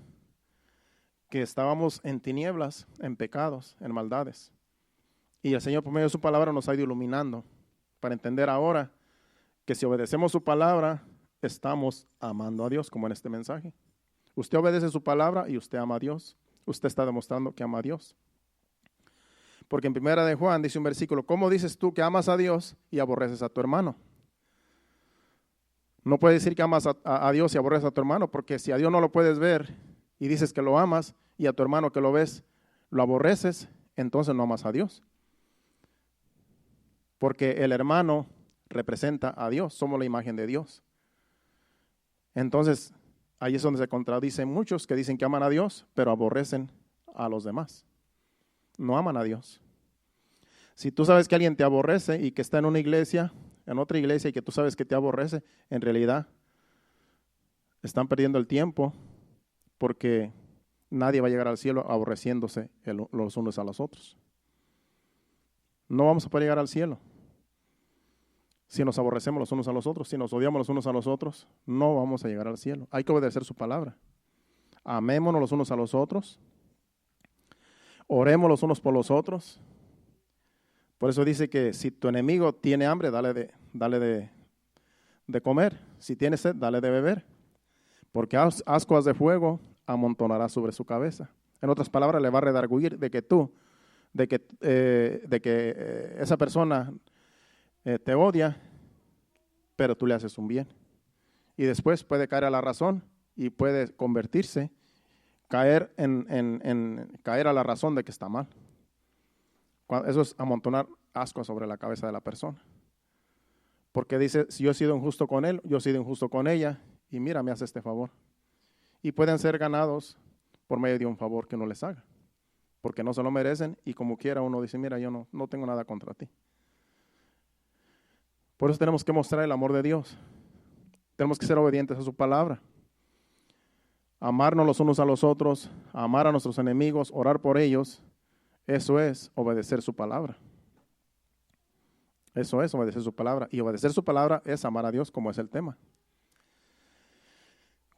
que estábamos en tinieblas, en pecados, en maldades. Y el Señor por medio de su palabra nos ha ido iluminando para entender ahora que si obedecemos su palabra, estamos amando a Dios, como en este mensaje. Usted obedece su palabra y usted ama a Dios. Usted está demostrando que ama a Dios. Porque en Primera de Juan dice un versículo: ¿cómo dices tú que amas a Dios y aborreces a tu hermano? No puedes decir que amas a Dios y aborreces a tu hermano, porque si a Dios no lo puedes ver y dices que lo amas, y a tu hermano que lo ves lo aborreces, entonces no amas a Dios. Porque el hermano representa a Dios, somos la imagen de Dios. Entonces, ahí es donde se contradicen muchos que dicen que aman a Dios, pero aborrecen a los demás. No aman a Dios. Si tú sabes que alguien te aborrece y que está en una iglesia, en otra iglesia, y que tú sabes que te aborrece, en realidad están perdiendo el tiempo, porque nadie va a llegar al cielo aborreciéndose los unos a los otros. No vamos a poder llegar al cielo si nos aborrecemos los unos a los otros, si nos odiamos los unos a los otros, no vamos a llegar al cielo. Hay que obedecer su palabra. Amémonos los unos a los otros. Oremos los unos por los otros. Por eso dice que si tu enemigo tiene hambre, dale de comer. Si tiene sed, dale de beber. Porque ascuas de fuego amontonará sobre su cabeza. En otras palabras, le va a redarguir de que esa persona te odia, pero tú le haces un bien. Y después puede caer a la razón y puede convertirse, caer a la razón de que está mal. Eso es amontonar asco sobre la cabeza de la persona. Porque dice, si yo he sido injusto con él, yo he sido injusto con ella, y mira, me hace este favor. Y pueden ser ganados por medio de un favor que uno les haga, porque no se lo merecen, y como quiera uno dice, mira, yo no tengo nada contra ti. Por eso tenemos que mostrar el amor de Dios. Tenemos que ser obedientes a su palabra. Amarnos los unos a los otros, amar a nuestros enemigos, orar por ellos. Eso es obedecer su palabra. Eso es obedecer su palabra. Y obedecer su palabra es amar a Dios, como es el tema.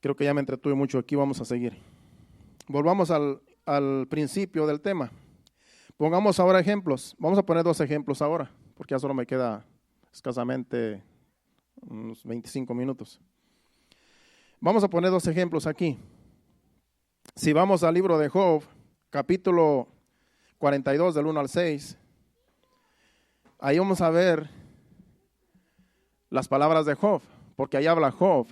Creo que ya me entretuve mucho aquí, vamos a seguir. Volvamos al principio del tema. Pongamos ahora ejemplos. Vamos a poner 2 ejemplos ahora, porque ya solo me queda escasamente unos 25 minutos. Vamos a poner 2 ejemplos aquí. Si vamos al libro de Job, capítulo 42, del 1 al 6, ahí vamos a ver las palabras de Job, porque ahí habla Job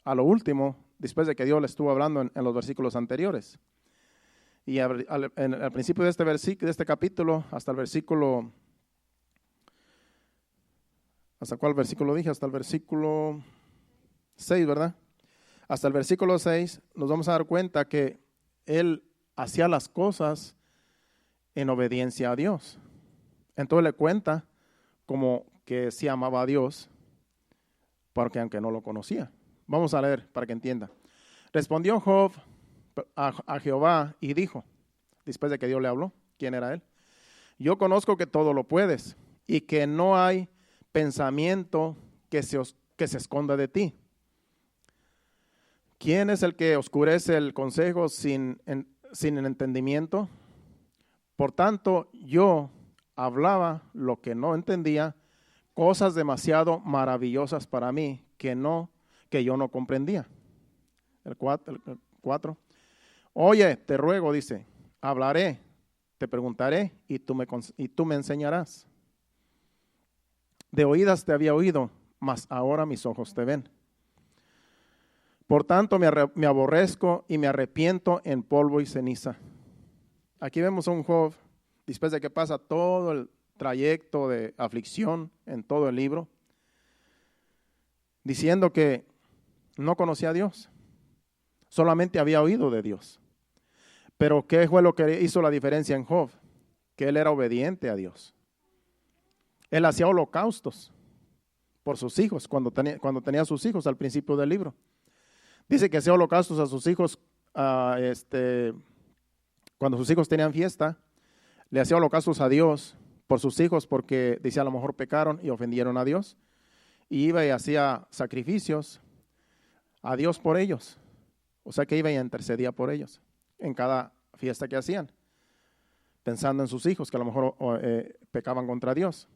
a lo último, después de que Dios le estuvo hablando en los versículos anteriores. Y al principio de este capítulo, hasta el versículo, ¿hasta cuál versículo dije? Hasta el versículo 6, ¿verdad? Hasta el versículo 6 nos vamos a dar cuenta que él hacía las cosas en obediencia a Dios. Entonces le cuenta como que sí amaba a Dios, porque aunque no lo conocía. Vamos a leer para que entienda. Respondió Job a Jehová y dijo, después de que Dios le habló, ¿quién era él? Yo conozco que todo lo puedes y que no hay pensamiento que se esconda de ti. ¿Quién es el que oscurece el consejo sin entendimiento? Por tanto, yo hablaba lo que no entendía, cosas demasiado maravillosas para mí que yo no comprendía. El 4. Oye, te ruego, dice, hablaré, te preguntaré y tú me enseñarás. De oídas te había oído, mas ahora mis ojos te ven. Por tanto me aborrezco y me arrepiento en polvo y ceniza. Aquí vemos a un Job, después de que pasa todo el trayecto de aflicción en todo el libro, diciendo que no conocía a Dios, solamente había oído de Dios. Pero ¿qué fue lo que hizo la diferencia en Job? Que él era obediente a Dios. Él hacía holocaustos por sus hijos, cuando tenía sus hijos al principio del libro. Dice que hacía holocaustos a sus hijos, cuando sus hijos tenían fiesta, le hacía holocaustos a Dios por sus hijos, porque decía a lo mejor pecaron y ofendieron a Dios. Y iba y hacía sacrificios a Dios por ellos. O sea que iba y intercedía por ellos en cada fiesta que hacían, pensando en sus hijos que a lo mejor pecaban contra Dios.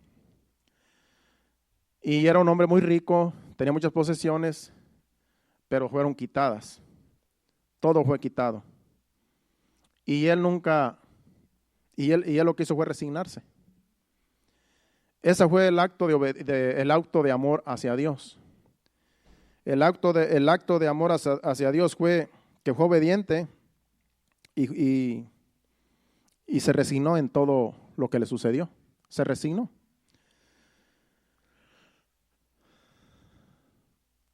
Y era un hombre muy rico, tenía muchas posesiones, pero fueron quitadas. Todo fue quitado. Y él lo que hizo fue resignarse. Ese fue el acto de amor hacia Dios. El acto de amor hacia Dios fue que fue obediente y se resignó en todo lo que le sucedió. Se resignó.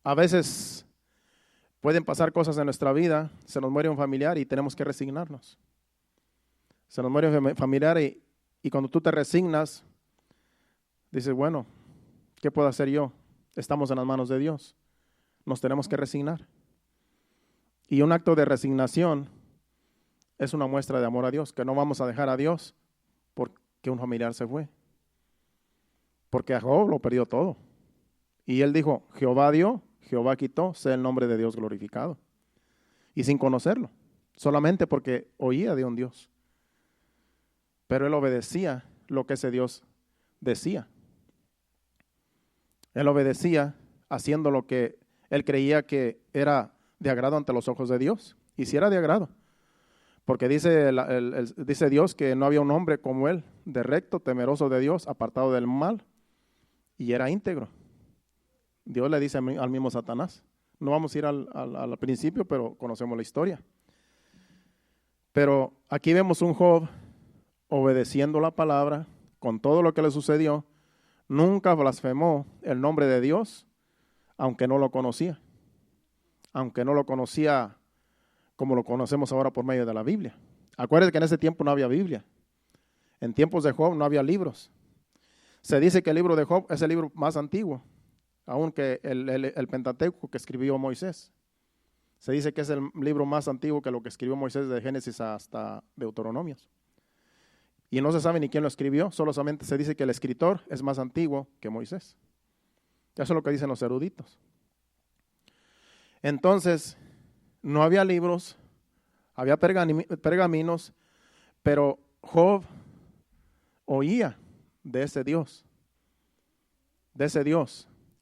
A veces pueden pasar cosas en nuestra vida, se nos muere un familiar y tenemos que resignarnos. Se nos muere un familiar y cuando tú te resignas, dices, bueno, ¿qué puedo hacer yo? Estamos en las manos de Dios. Nos tenemos que resignar. Y un acto de resignación es una muestra de amor a Dios, que no vamos a dejar a Dios porque un familiar se fue. Porque a Job lo perdió todo. Y él dijo, Jehová dio, Jehová quitó, sea el nombre de Dios glorificado. Y sin conocerlo, solamente porque oía de un Dios. Pero él obedecía lo que ese Dios decía. Él obedecía haciendo lo que él creía que era de agrado ante los ojos de Dios. Y si era de agrado. Porque dice Dios que no había un hombre como él, de recto, temeroso de Dios, apartado del mal, y era íntegro. Dios le dice al mismo Satanás. No vamos a ir al principio, pero conocemos la historia. Pero aquí vemos un Job obedeciendo la palabra, con todo lo que le sucedió, nunca blasfemó el nombre de Dios, aunque no lo conocía. Aunque no lo conocía como lo conocemos ahora por medio de la Biblia. Acuérdense que en ese tiempo no había Biblia. En tiempos de Job no había libros. Se dice que el libro de Job es el libro más antiguo, aunque el Pentateuco que escribió Moisés. Se dice que es el libro más antiguo que lo que escribió Moisés de Génesis hasta Deuteronomios. Y no se sabe ni quién lo escribió, solamente se dice que el escritor es más antiguo que Moisés. Eso es lo que dicen los eruditos. Entonces, no había libros, había pergaminos, pero Job oía de ese Dios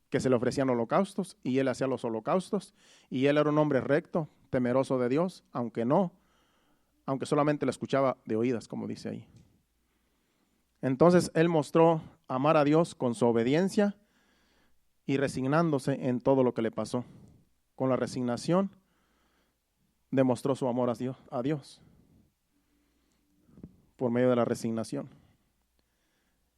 que se le ofrecían holocaustos, y él hacía los holocaustos, y él era un hombre recto, temeroso de Dios, aunque solamente lo escuchaba de oídas, como dice ahí. Entonces él mostró amar a Dios con su obediencia y resignándose en todo lo que le pasó. Con la resignación demostró su amor a Dios por medio de la resignación.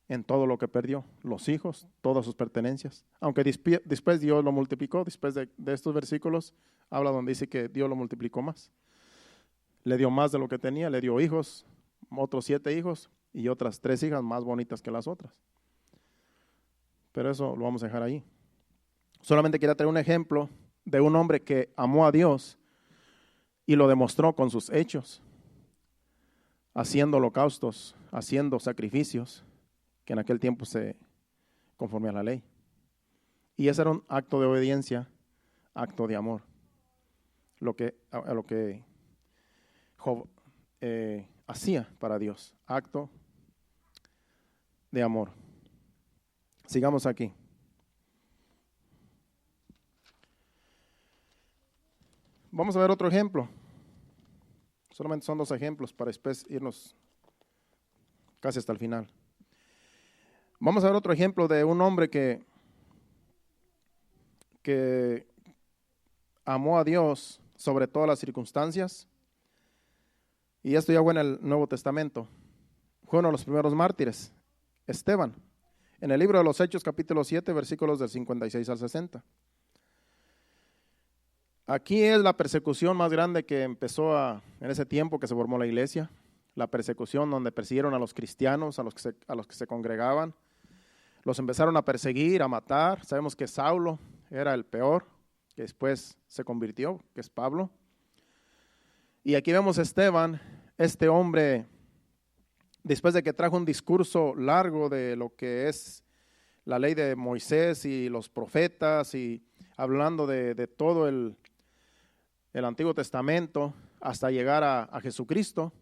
En todo lo que perdió, los hijos, todas sus pertenencias. Aunque después Dios lo multiplicó, después de estos versículos, habla donde dice que Dios lo multiplicó más. Le dio más de lo que tenía, le dio hijos, otros 7 hijos y otras 3 hijas más bonitas que las otras. Pero eso lo vamos a dejar ahí. Solamente quería traer un ejemplo de un hombre que amó a Dios y lo demostró con sus hechos, haciendo holocaustos, haciendo sacrificios, que en aquel tiempo se conforme a la ley. Y ese era un acto de obediencia, acto de amor. A lo que Job hacía para Dios, acto de amor. Sigamos aquí. Vamos a ver otro ejemplo. Solamente son 2 ejemplos para después irnos casi hasta el final. Vamos a ver otro ejemplo de un hombre que amó a Dios sobre todas las circunstancias. Y esto ya fue en el Nuevo Testamento. Fue uno de los primeros mártires, Esteban. En el libro de los Hechos, capítulo 7, versículos del 56 al 60. Aquí es la persecución más grande que empezó en ese tiempo que se formó la iglesia. La persecución donde persiguieron a los cristianos, a los que se congregaban. Los empezaron a perseguir, a matar. Sabemos que Saulo era el peor, que después se convirtió, que es Pablo. Y aquí vemos a Esteban, este hombre, después de que trajo un discurso largo de lo que es la ley de Moisés y los profetas, y hablando de todo el Antiguo Testamento, hasta llegar a Jesucristo,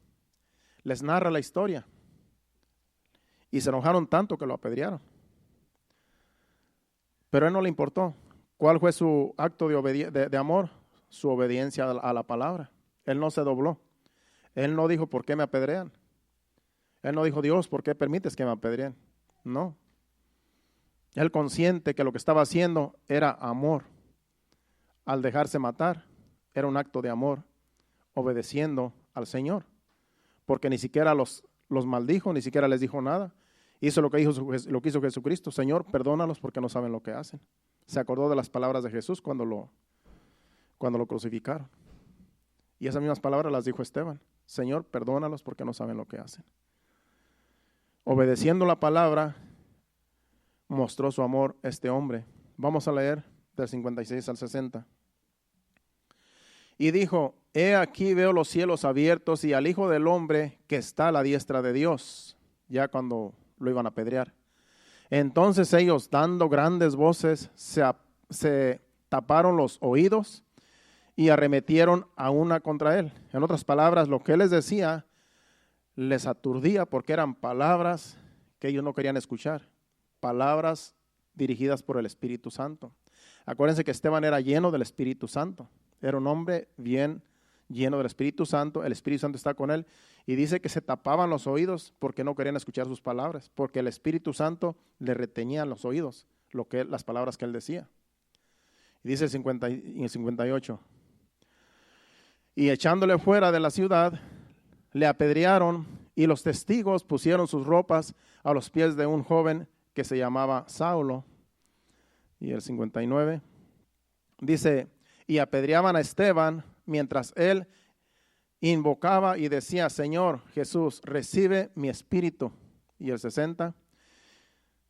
les narra la historia. Y se enojaron tanto que lo apedrearon. Pero a él no le importó. ¿Cuál fue su acto de amor? Su obediencia a la palabra. Él no se dobló. Él no dijo, ¿por qué me apedrean? Él no dijo, Dios, ¿por qué permites que me apedreen? No. Él consciente que lo que estaba haciendo era amor. Al dejarse matar, era un acto de amor, obedeciendo al Señor. Porque ni siquiera los maldijo, ni siquiera les dijo nada. Hizo lo que hizo Jesucristo. Señor, perdónalos porque no saben lo que hacen. Se acordó de las palabras de Jesús cuando lo crucificaron. Y esas mismas palabras las dijo Esteban. Señor, perdónalos porque no saben lo que hacen. Obedeciendo la palabra, mostró su amor este hombre. Vamos a leer del 56 al 60. Y dijo, he aquí veo los cielos abiertos y al Hijo del Hombre que está a la diestra de Dios. Ya cuando lo iban a apedrear. Entonces ellos, dando grandes voces, se taparon los oídos y arremetieron a una contra él. En otras palabras, lo que él les decía les aturdía porque eran palabras que ellos no querían escuchar. Palabras dirigidas por el Espíritu Santo. Acuérdense que Esteban era lleno del Espíritu Santo. Era un hombre bien lleno del Espíritu Santo. El Espíritu Santo está con él. Y dice que se tapaban los oídos porque no querían escuchar sus palabras. Porque el Espíritu Santo le retenía en los oídos las palabras que él decía. Y dice el 58. Y echándole fuera de la ciudad, le apedrearon y los testigos pusieron sus ropas a los pies de un joven que se llamaba Saulo. Y el 59 dice, y apedreaban a Esteban mientras él invocaba y decía, Señor Jesús, recibe mi espíritu. Y el 60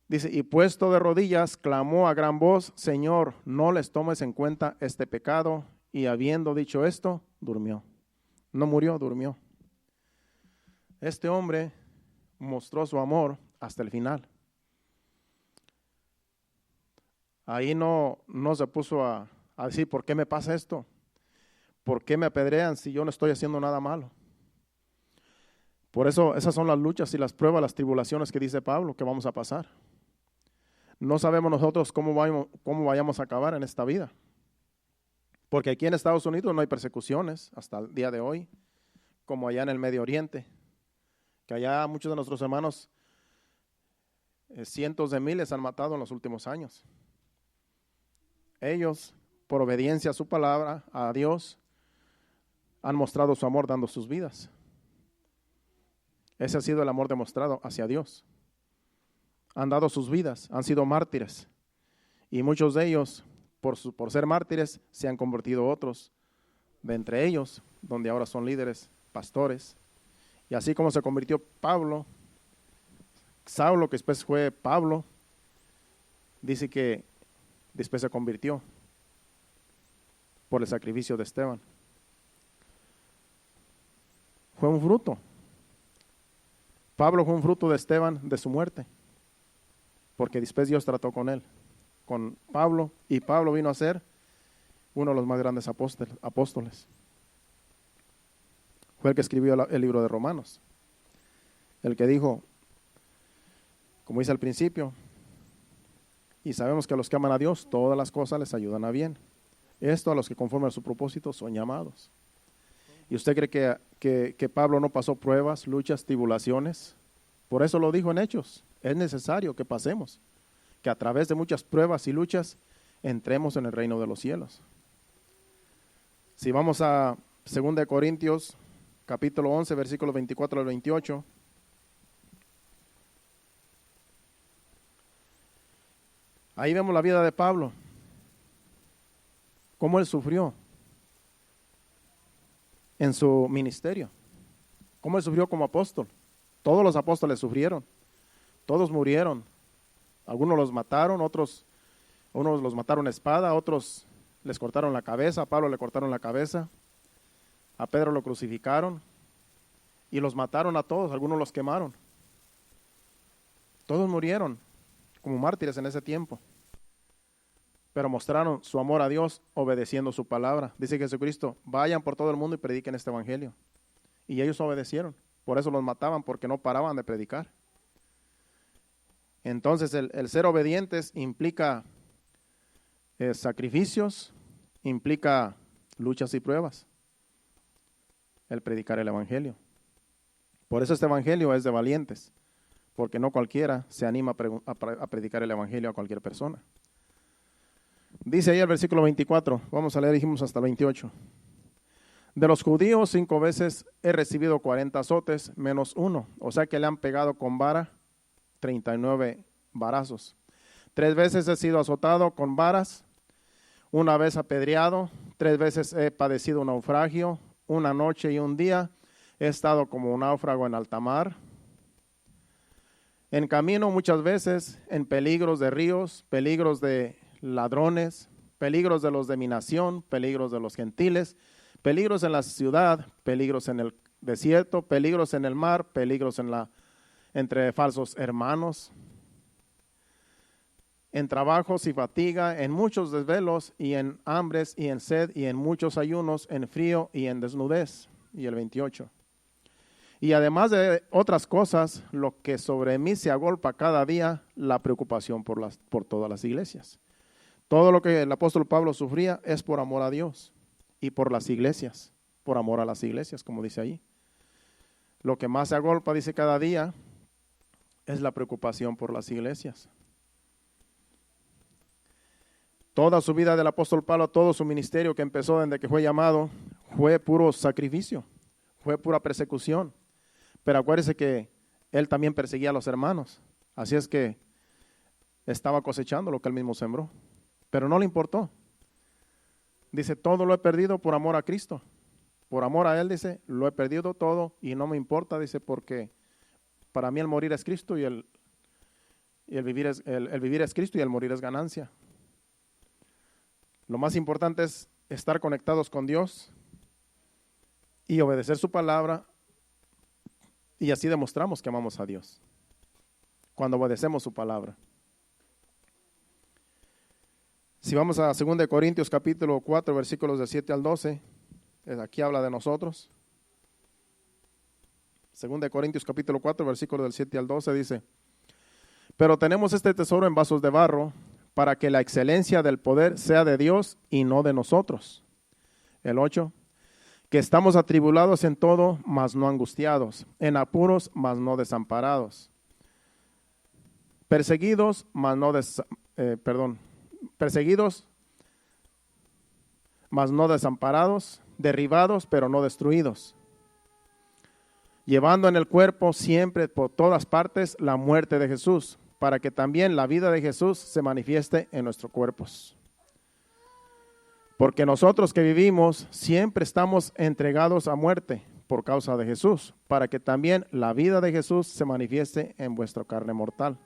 dice, y puesto de rodillas, clamó a gran voz, Señor, no les tomes en cuenta este pecado. Y habiendo dicho esto, durmió. No murió, durmió. Este hombre mostró su amor hasta el final. Ahí no se puso a decir, ¿por qué me pasa esto? ¿Por qué me apedrean si yo no estoy haciendo nada malo? Por eso esas son las luchas y las pruebas, las tribulaciones que dice Pablo que vamos a pasar. No sabemos nosotros cómo vayamos a acabar en esta vida. Porque aquí en Estados Unidos no hay persecuciones hasta el día de hoy, como allá en el Medio Oriente. Que allá muchos de nuestros hermanos, cientos de miles han matado en los últimos años. Ellos, por obediencia a su palabra, a Dios, han mostrado su amor dando sus vidas. Ese ha sido el amor demostrado hacia Dios. Han dado sus vidas, han sido mártires. Y muchos de ellos, por ser mártires, se han convertido otros de entre ellos, donde ahora son líderes, pastores. Y así como se convirtió Pablo, Saulo, que después fue Pablo, dice que después se convirtió por el sacrificio de Esteban. Fue un fruto. Pablo fue un fruto de Esteban, de su muerte, porque después Dios trató con él, con Pablo, y Pablo vino a ser uno de los más grandes apóstoles. Fue el que escribió el libro de Romanos, el que dijo, como dice al principio, y sabemos que a los que aman a Dios, todas las cosas les ayudan a bien. Esto a los que conforme a su propósito son llamados. ¿Y usted cree que Pablo no pasó pruebas, luchas, tribulaciones? Por eso lo dijo en Hechos. Es necesario que pasemos, que a través de muchas pruebas y luchas entremos en el reino de los cielos. Si vamos a 2 Corintios, capítulo 11, versículos 24 al 28. Ahí vemos la vida de Pablo, cómo él sufrió en su ministerio, cómo él sufrió como apóstol. Todos los apóstoles sufrieron, todos murieron. Algunos los mataron, unos los mataron a espada, otros les cortaron la cabeza. A Pablo le cortaron la cabeza, a Pedro lo crucificaron y los mataron a todos, algunos los quemaron. Todos murieron como mártires en ese tiempo, pero mostraron su amor a Dios obedeciendo su palabra. Dice Jesucristo, vayan por todo el mundo y prediquen este evangelio. Y ellos obedecieron, por eso los mataban, porque no paraban de predicar. Entonces el ser obedientes implica sacrificios, implica luchas y pruebas, el predicar el evangelio. Por eso este evangelio es de valientes, porque no cualquiera se anima a predicar el evangelio a cualquier persona. Dice ahí el versículo 24, vamos a leer, dijimos hasta el 28. De los judíos 5 veces he recibido 40 azotes menos 1, o sea que le han pegado con vara 39 varazos. 3 veces he sido azotado con varas, 1 vez apedreado, 3 veces he padecido un naufragio, 1 noche y 1 día he estado como un náufrago en alta mar. En camino muchas veces, en peligros de ríos, peligros de ladrones, peligros de los de mi nación, peligros de los gentiles, peligros en la ciudad, peligros en el desierto, peligros en el mar, peligros entre falsos hermanos, en trabajos y fatiga, en muchos desvelos y en hambres y en sed y en muchos ayunos, en frío y en desnudez. Y el 28. Y además de otras cosas, lo que sobre mí se agolpa cada día, la preocupación por todas las iglesias. Todo lo que el apóstol Pablo sufría es por amor a Dios y por las iglesias, por amor a las iglesias, como dice ahí. Lo que más se agolpa, dice, cada día es la preocupación por las iglesias. Toda su vida del apóstol Pablo, todo su ministerio que empezó desde que fue llamado, fue puro sacrificio, fue pura persecución. Pero acuérdese que él también perseguía a los hermanos, así es que estaba cosechando lo que él mismo sembró. Pero no le importó. Dice, todo lo he perdido por amor a Cristo. Por amor a Él, dice, lo he perdido todo y no me importa, dice, porque para mí el morir es Cristo y el vivir es Cristo y el morir es ganancia. Lo más importante es estar conectados con Dios y obedecer su palabra, y así demostramos que amamos a Dios, cuando obedecemos su palabra. Si vamos a 2 Corintios capítulo 4, versículos de 7 al 12, aquí habla de nosotros. 2 Corintios capítulo 4, versículos del 7 al 12 dice, pero tenemos este tesoro en vasos de barro, para que la excelencia del poder sea de Dios y no de nosotros. El 8, que estamos atribulados en todo, mas no angustiados, en apuros, mas no desamparados, perseguidos, mas no desamparados, derribados, pero no destruidos, llevando en el cuerpo siempre por todas partes la muerte de Jesús, para que también la vida de Jesús se manifieste en nuestros cuerpos. Porque nosotros que vivimos siempre estamos entregados a muerte por causa de Jesús, para que también la vida de Jesús se manifieste en vuestra carne mortal.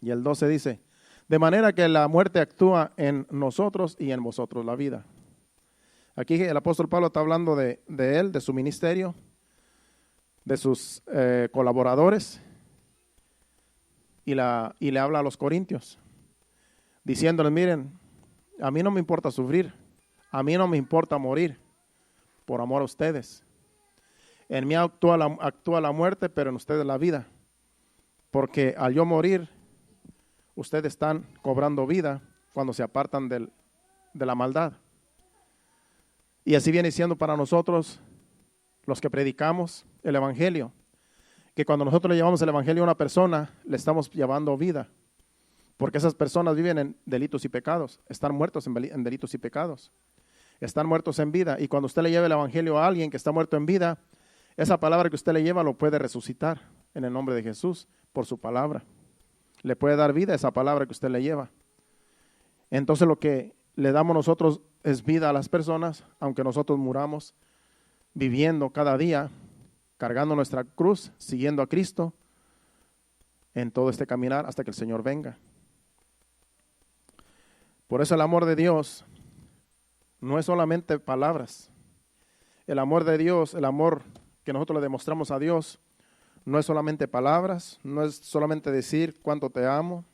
Y el 12 dice, de manera que la muerte actúa en nosotros y en vosotros la vida. Aquí el apóstol Pablo está hablando de él, de su ministerio, de sus colaboradores, y le habla a los corintios, diciéndoles, miren, a mí no me importa sufrir, a mí no me importa morir por amor a ustedes. En mí actúa la muerte, pero en ustedes la vida. Porque al yo morir, ustedes están cobrando vida cuando se apartan de la maldad. Y así viene siendo para nosotros, los que predicamos el evangelio, que cuando nosotros le llevamos el evangelio a una persona, le estamos llevando vida. Porque esas personas viven en delitos y pecados, están muertos en delitos y pecados, están muertos en vida. Y cuando usted le lleva el evangelio a alguien que está muerto en vida, esa palabra que usted le lleva lo puede resucitar en el nombre de Jesús por su palabra. Le puede dar vida a esa palabra que usted le lleva. Entonces lo que le damos nosotros es vida a las personas, aunque nosotros muramos, viviendo cada día, cargando nuestra cruz, siguiendo a Cristo en todo este caminar hasta que el Señor venga. Por eso el amor de Dios no es solamente palabras. El amor de Dios, el amor que nosotros le demostramos a Dios, no es solamente palabras, no es solamente decir cuánto te amo.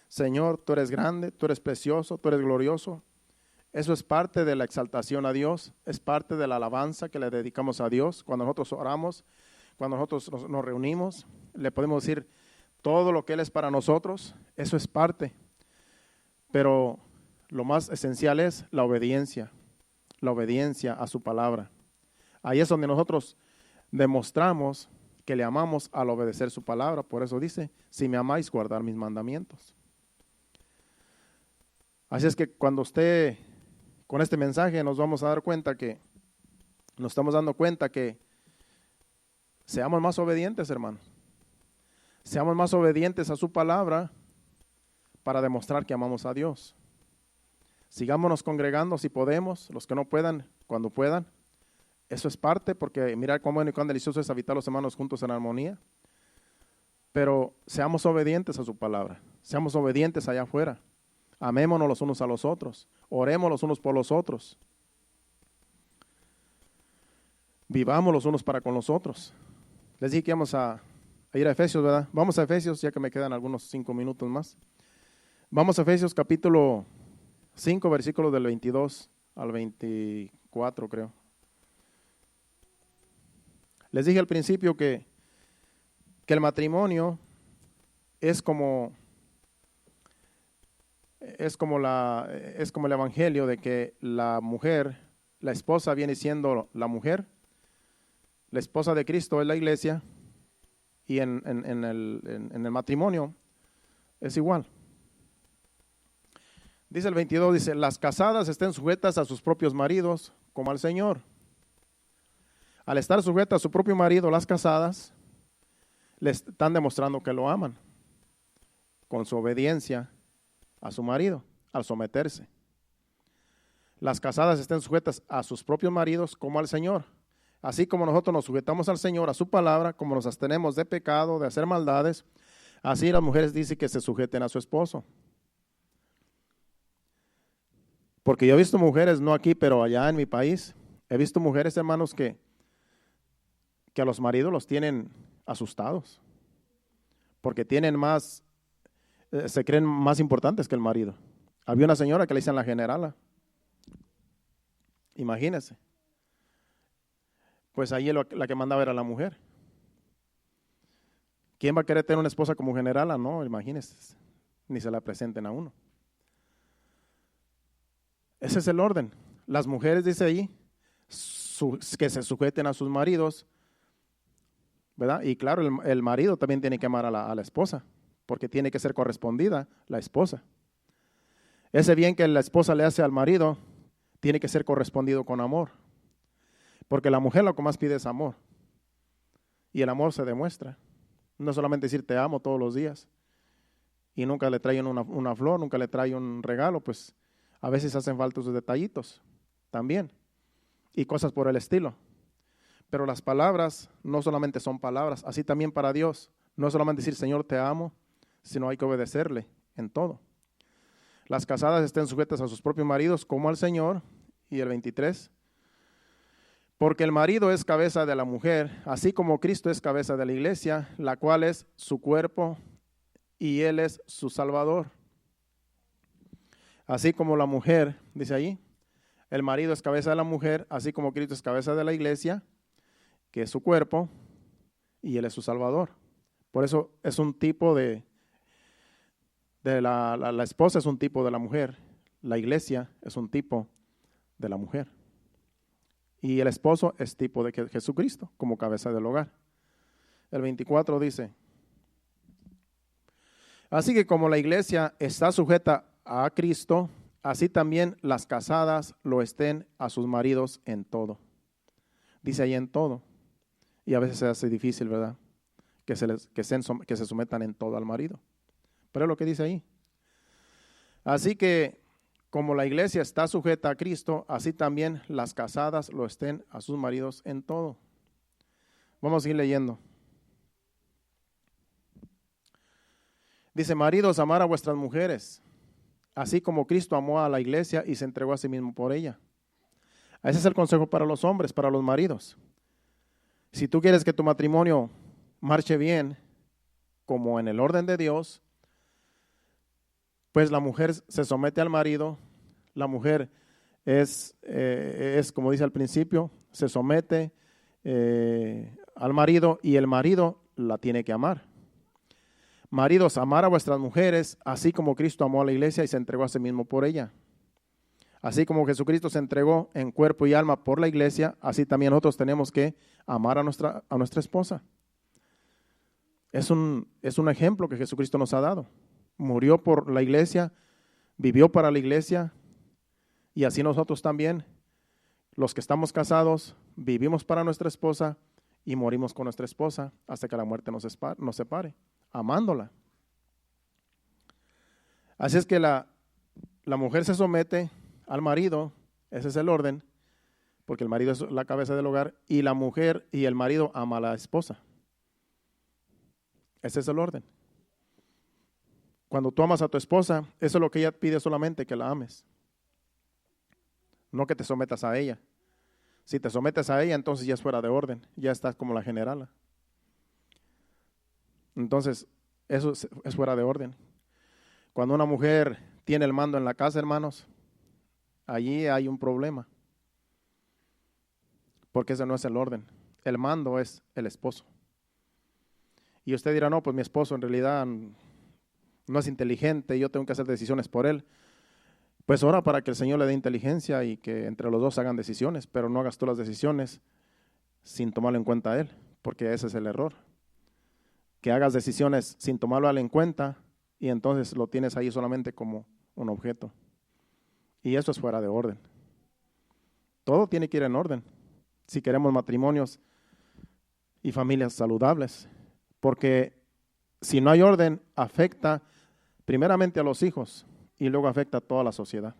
Señor, tú eres grande, tú eres precioso, tú eres glorioso. Eso es parte de la exaltación a Dios, es parte de la alabanza que le dedicamos a Dios. Cuando nosotros oramos, cuando nosotros nos reunimos, le podemos decir todo lo que Él es para nosotros, eso es parte. Pero lo más esencial es la obediencia a su palabra. Ahí es donde nosotros demostramos que le amamos al obedecer su palabra. Por eso dice, si me amáis, guardar mis mandamientos. Así es que cuando usted, con este mensaje, nos estamos dando cuenta que seamos más obedientes, hermanos. Seamos más obedientes a su palabra para demostrar que amamos a Dios. Sigámonos congregando si podemos, los que no puedan, cuando puedan. Eso es parte, porque mira cómo bueno y cuán delicioso es habitar los hermanos juntos en armonía. Pero seamos obedientes a su palabra, seamos obedientes allá afuera. Amémonos los unos a los otros, oremos los unos por los otros. Vivamos los unos para con los otros. Les dije que íbamos a ir a Efesios, ¿verdad? Vamos a Efesios, ya que me quedan algunos 5 minutos más. Vamos a Efesios capítulo 5, versículos del 22 al 24, creo. Les dije al principio que el matrimonio es como el evangelio de que la mujer, la esposa viene siendo la mujer, la esposa de Cristo es la iglesia, y en el matrimonio es igual. Dice el 22, dice, las casadas estén sujetas a sus propios maridos como al Señor. Al estar sujetas a su propio marido, las casadas les están demostrando que lo aman con su obediencia a su marido, al someterse. Las casadas estén sujetas a sus propios maridos como al Señor. Así como nosotros nos sujetamos al Señor, a su palabra, como nos abstenemos de pecado, de hacer maldades, así las mujeres dicen que se sujeten a su esposo. Porque yo he visto mujeres, no aquí, pero allá en mi país, he visto mujeres, hermanos, que a los maridos los tienen asustados, porque tienen más, se creen más importantes que el marido. Había una señora que le dicen la generala, imagínense. Pues ahí la que mandaba era la mujer. ¿Quién va a querer tener una esposa como generala? No, imagínense, ni se la presenten a uno. Ese es el orden. Las mujeres, dice ahí, que se sujeten a sus maridos, ¿verdad? Y claro, el marido también tiene que amar a la esposa, porque tiene que ser correspondida la esposa. Ese bien que la esposa le hace al marido, tiene que ser correspondido con amor, porque la mujer lo que más pide es amor, y el amor se demuestra. No solamente decir te amo todos los días, y nunca le traen una flor, nunca le traen un regalo, pues a veces hacen falta esos detallitos también, y cosas por el estilo. Pero las palabras no solamente son palabras, así también para Dios. No es solamente decir Señor te amo, sino hay que obedecerle en todo. Las casadas estén sujetas a sus propios maridos como al Señor. Y el 23, porque el marido es cabeza de la mujer, así como Cristo es cabeza de la iglesia, la cual es su cuerpo y Él es su Salvador. Así como la mujer, dice ahí, el marido es cabeza de la mujer, así como Cristo es cabeza de la iglesia, que es su cuerpo, y Él es su Salvador. Por eso es un tipo de la esposa es un tipo de la mujer, la iglesia es un tipo de la mujer. Y el esposo es tipo de Jesucristo, como cabeza del hogar. el 24 dice: así que como la iglesia está sujeta a Cristo, así también las casadas lo estén a sus maridos en todo. Dice ahí en todo. Y a veces se hace difícil, ¿verdad? Que se sometan en todo al marido. Pero es lo que dice ahí. Así que como la iglesia está sujeta a Cristo, así también las casadas lo estén a sus maridos en todo. Vamos a ir leyendo. Dice: maridos, amar a vuestras mujeres, así como Cristo amó a la iglesia y se entregó a sí mismo por ella. Ese es el consejo para los hombres, para los maridos. Si tú quieres que tu matrimonio marche bien, como en el orden de Dios, pues la mujer se somete al marido. La mujer es como dice al principio, se somete al marido, y el marido la tiene que amar. Maridos, amar a vuestras mujeres, así como Cristo amó a la iglesia y se entregó a sí mismo por ella. Así como Jesucristo se entregó en cuerpo y alma por la iglesia, así también nosotros tenemos que amar a nuestra esposa. Es un ejemplo que Jesucristo nos ha dado. Murió por la iglesia, vivió para la iglesia, y así nosotros también, los que estamos casados, vivimos para nuestra esposa y morimos con nuestra esposa hasta que la muerte nos separe, amándola. Así es que la mujer se somete al marido, ese es el orden, porque el marido es la cabeza del hogar, y la mujer y el marido ama a la esposa. Ese es el orden. Cuando tú amas a tu esposa, eso es lo que ella pide solamente, que la ames. No que te sometas a ella. Si te sometes a ella, entonces ya es fuera de orden, ya estás como la generala. Entonces, eso es fuera de orden. Cuando una mujer tiene el mando en la casa, hermanos, allí hay un problema, porque ese no es el orden. El mando es el esposo. Y usted dirá: no, pues mi esposo en realidad no es inteligente, yo tengo que hacer decisiones por él. Pues ora para que el Señor le dé inteligencia y que entre los dos hagan decisiones, pero no hagas tú las decisiones sin tomarlo en cuenta a él, porque ese es el error. Que hagas decisiones sin tomarlo a él en cuenta, y entonces lo tienes ahí solamente como un objeto. Y eso es fuera de orden. Todo tiene que ir en orden si queremos matrimonios y familias saludables, porque si no hay orden, afecta primeramente a los hijos y luego afecta a toda la sociedad.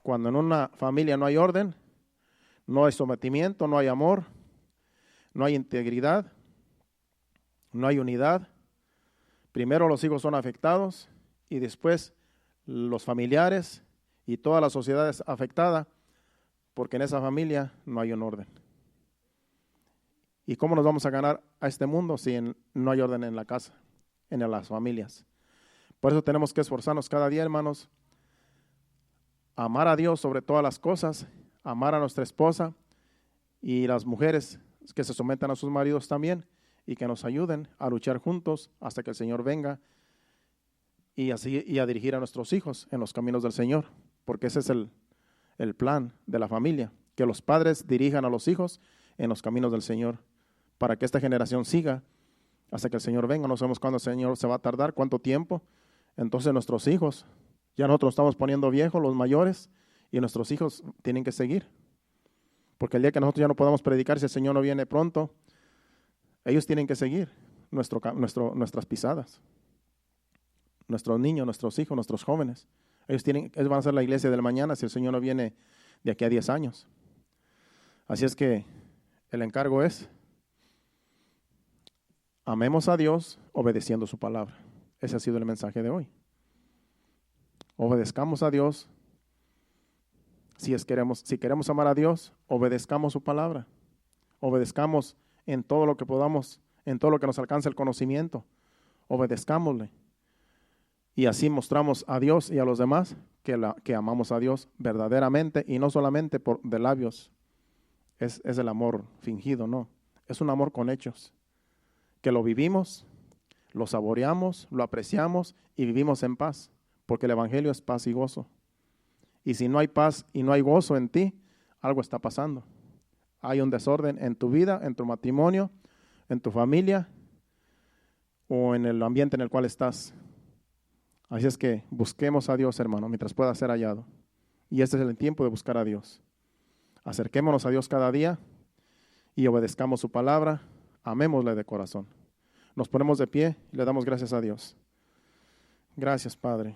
Cuando en una familia no hay orden, no hay sometimiento, no hay amor, no hay integridad, no hay unidad. Primero los hijos son afectados y después los familiares, y toda la sociedad es afectada, porque en esa familia no hay un orden. ¿Y cómo nos vamos a ganar a este mundo si no hay orden en la casa, en las familias? Por eso tenemos que esforzarnos cada día, hermanos, amar a Dios sobre todas las cosas, amar a nuestra esposa, y las mujeres que se sometan a sus maridos también, y que nos ayuden a luchar juntos hasta que el Señor venga, y a dirigir a nuestros hijos en los caminos del Señor, porque ese es el plan de la familia, que los padres dirijan a los hijos en los caminos del Señor, para que esta generación siga hasta que el Señor venga. No sabemos cuándo el Señor se va a tardar, cuánto tiempo. Entonces nuestros hijos, ya nosotros estamos poniendo viejos, los mayores, y nuestros hijos tienen que seguir. Porque el día que nosotros ya no podamos predicar, si el Señor no viene pronto, ellos tienen que seguir nuestras pisadas. Nuestros niños, nuestros hijos, nuestros jóvenes. Ellos van a ser la iglesia del mañana si el Señor no viene de aquí a 10 años. Así es que el encargo es: amemos a Dios obedeciendo su palabra. Ese ha sido el mensaje de hoy. Obedezcamos a Dios. Si queremos amar a Dios, obedezcamos su palabra. Obedezcamos en todo lo que podamos, en todo lo que nos alcance el conocimiento. Obedezcámosle. Y así mostramos a Dios y a los demás que amamos a Dios verdaderamente, y no solamente de labios. Es el amor fingido, no. Es un amor con hechos. Que lo vivimos, lo saboreamos, lo apreciamos y vivimos en paz, porque el evangelio es paz y gozo. Y si no hay paz y no hay gozo en ti, algo está pasando. Hay un desorden en tu vida, en tu matrimonio, en tu familia o en el ambiente en el cual estás. Así es que busquemos a Dios, hermano, mientras pueda ser hallado. Y este es el tiempo de buscar a Dios. Acerquémonos a Dios cada día y obedezcamos su palabra. Amémosle de corazón. Nos ponemos de pie y le damos gracias a Dios. Gracias, Padre.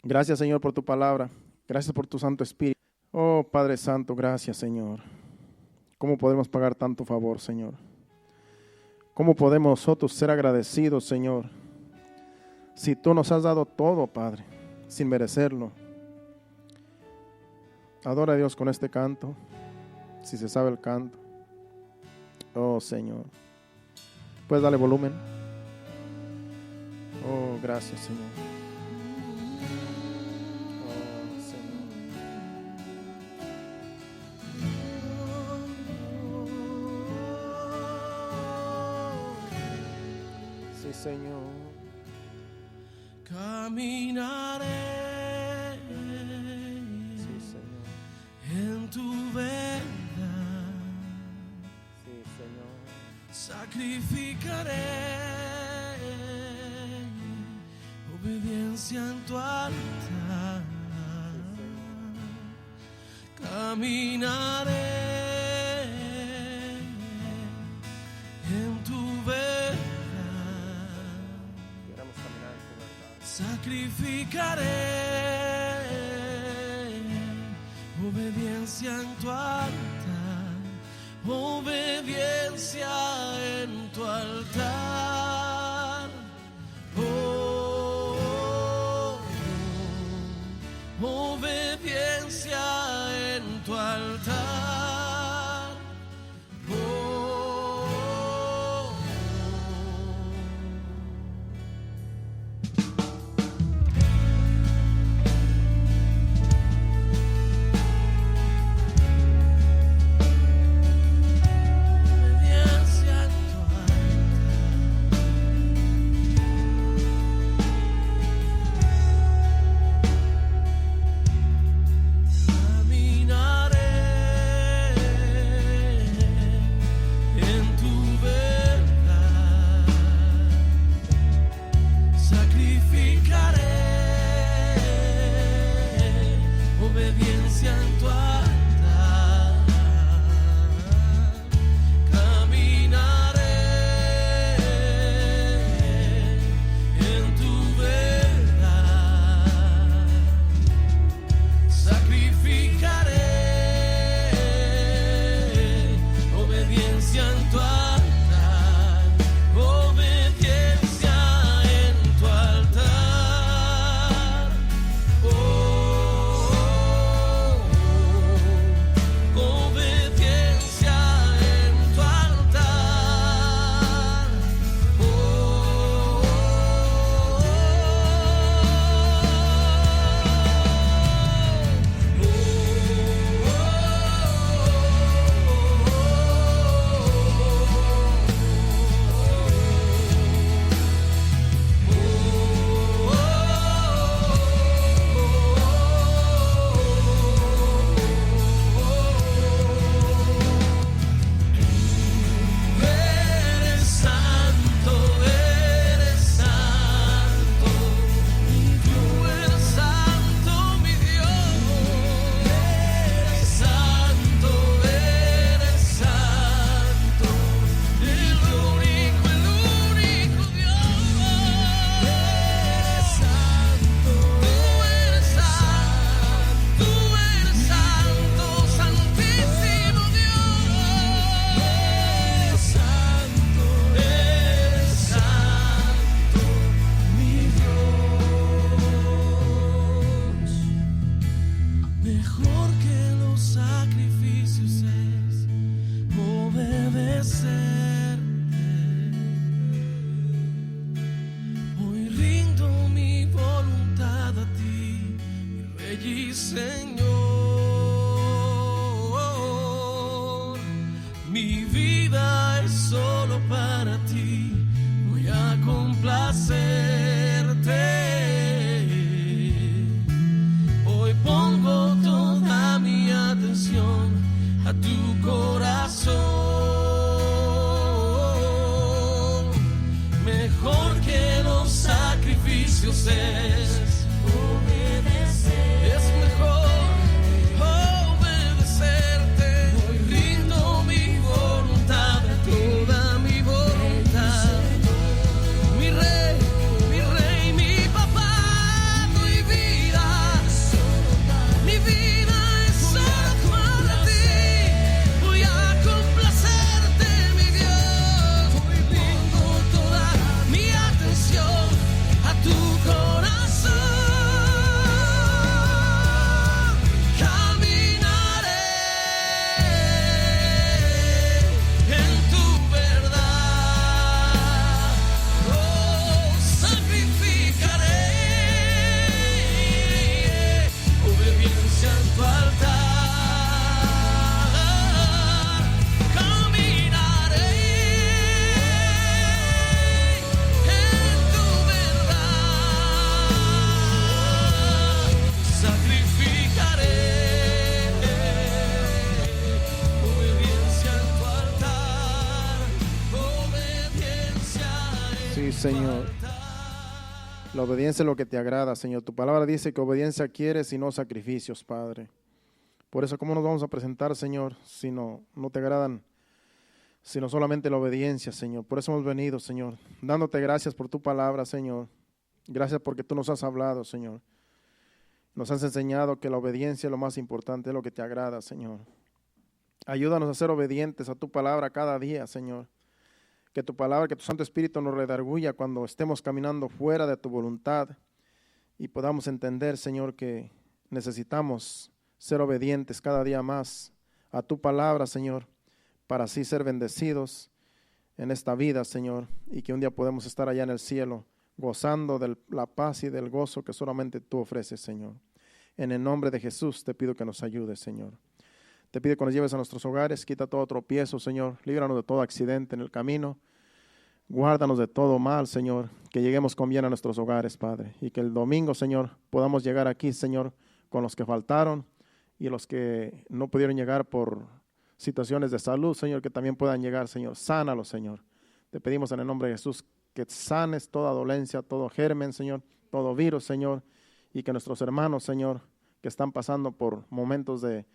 Gracias, Señor, por tu palabra. Gracias por tu Santo Espíritu. Oh, Padre Santo, gracias, Señor. ¿Cómo podemos pagar tanto favor, Señor? ¿Cómo podemos nosotros ser agradecidos, Señor? Si tú nos has dado todo, Padre, sin merecerlo. Adora a Dios con este canto, si se sabe el canto. Oh, Señor. ¿Puedes darle volumen? Oh, gracias, Señor. Oh, Señor. Sí, Señor. Caminaré Sí, Señor. en tu verdad, Sí, Señor. sacrificaré obediencia en tu altar. Caminaré en tu verdad, Queremos caminar en tu verdad. sacrificaré obediencia en tu altar, obediencia en tu altar. Oh, obediencia en tu altar. Oh, obediencia en tu caminaré en tu verdad, sacrificaré obediencia en tu altar. Caminaré en tu verdad, sacrificaré obediencia en tu altar, obediencia en tu altar. Oh, obediencia en tu altar. Eres santo, tú eres santo, mi Dios. Eres santo, el único Dios. Eres santo, tú eres santo, santísimo Dios. Eres santo, mi Dios. Mejor que los sacrificios es obedecerte. Hoy rindo mi voluntad a ti, mi Rey y Señor. Mi vida es solo para ti, voy a complacerte. Hoy pongo toda mi atención a tu corazón. sacrificios es obedecer. Es mejor obedecerte. Hoy rindo mi voluntad, toda mi voluntad. Mi rey, mi papá, mi vida es solo para ti. Voy a complacerte, mi Dios. Hoy pongo toda mi atención a tu corazón. Caminaré en tu verdad. Oh, sacrificaré obediencia en tu altar. Caminaré en tu verdad. Sacrificaré obediencia en tu altar. Obediencia en Sí, Señor. La obediencia es lo que te agrada, Señor. Tu palabra dice que obediencia quieres y no sacrificios, Padre. Por eso, ¿cómo nos vamos a presentar, Señor, si no te agradan, sino solamente la obediencia, Señor? Por eso hemos venido, Señor, dándote gracias por tu palabra, Señor. Gracias porque tú nos has hablado, Señor. Nos has enseñado que la obediencia es lo más importante, es lo que te agrada, Señor. Ayúdanos a ser obedientes a tu palabra cada día, Señor. Que tu palabra, que tu Santo Espíritu nos redarguya cuando estemos caminando fuera de tu voluntad y podamos entender, Señor, que necesitamos ser obedientes cada día más a tu palabra, Señor, para así ser bendecidos en esta vida, Señor, y que un día podamos estar allá en el cielo gozando de la paz y del gozo que solamente tú ofreces, Señor. En el nombre de Jesús te pido que nos ayudes, Señor. Te pido que nos lleves a nuestros hogares, quita todo tropiezo, Señor, líbranos de todo accidente en el camino, guárdanos de todo mal, Señor, que lleguemos con bien a nuestros hogares, Padre, y que el domingo, Señor, podamos llegar aquí, Señor, con los que faltaron y los que no pudieron llegar por situaciones de salud, Señor, que también puedan llegar, Señor. Sánalos, Señor. Te pedimos en el nombre de Jesús que sanes toda dolencia, todo germen, Señor, todo virus, Señor, y que nuestros hermanos, Señor, que están pasando por momentos de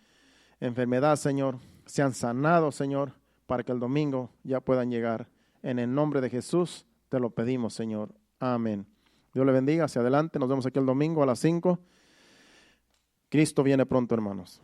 enfermedad, Señor, sean sanados, Señor, para que el domingo ya puedan llegar. En el nombre de Jesús te lo pedimos, Señor. Amén. Dios le bendiga. Hacia adelante. Nos vemos aquí el domingo a las 5. Cristo viene pronto, hermanos.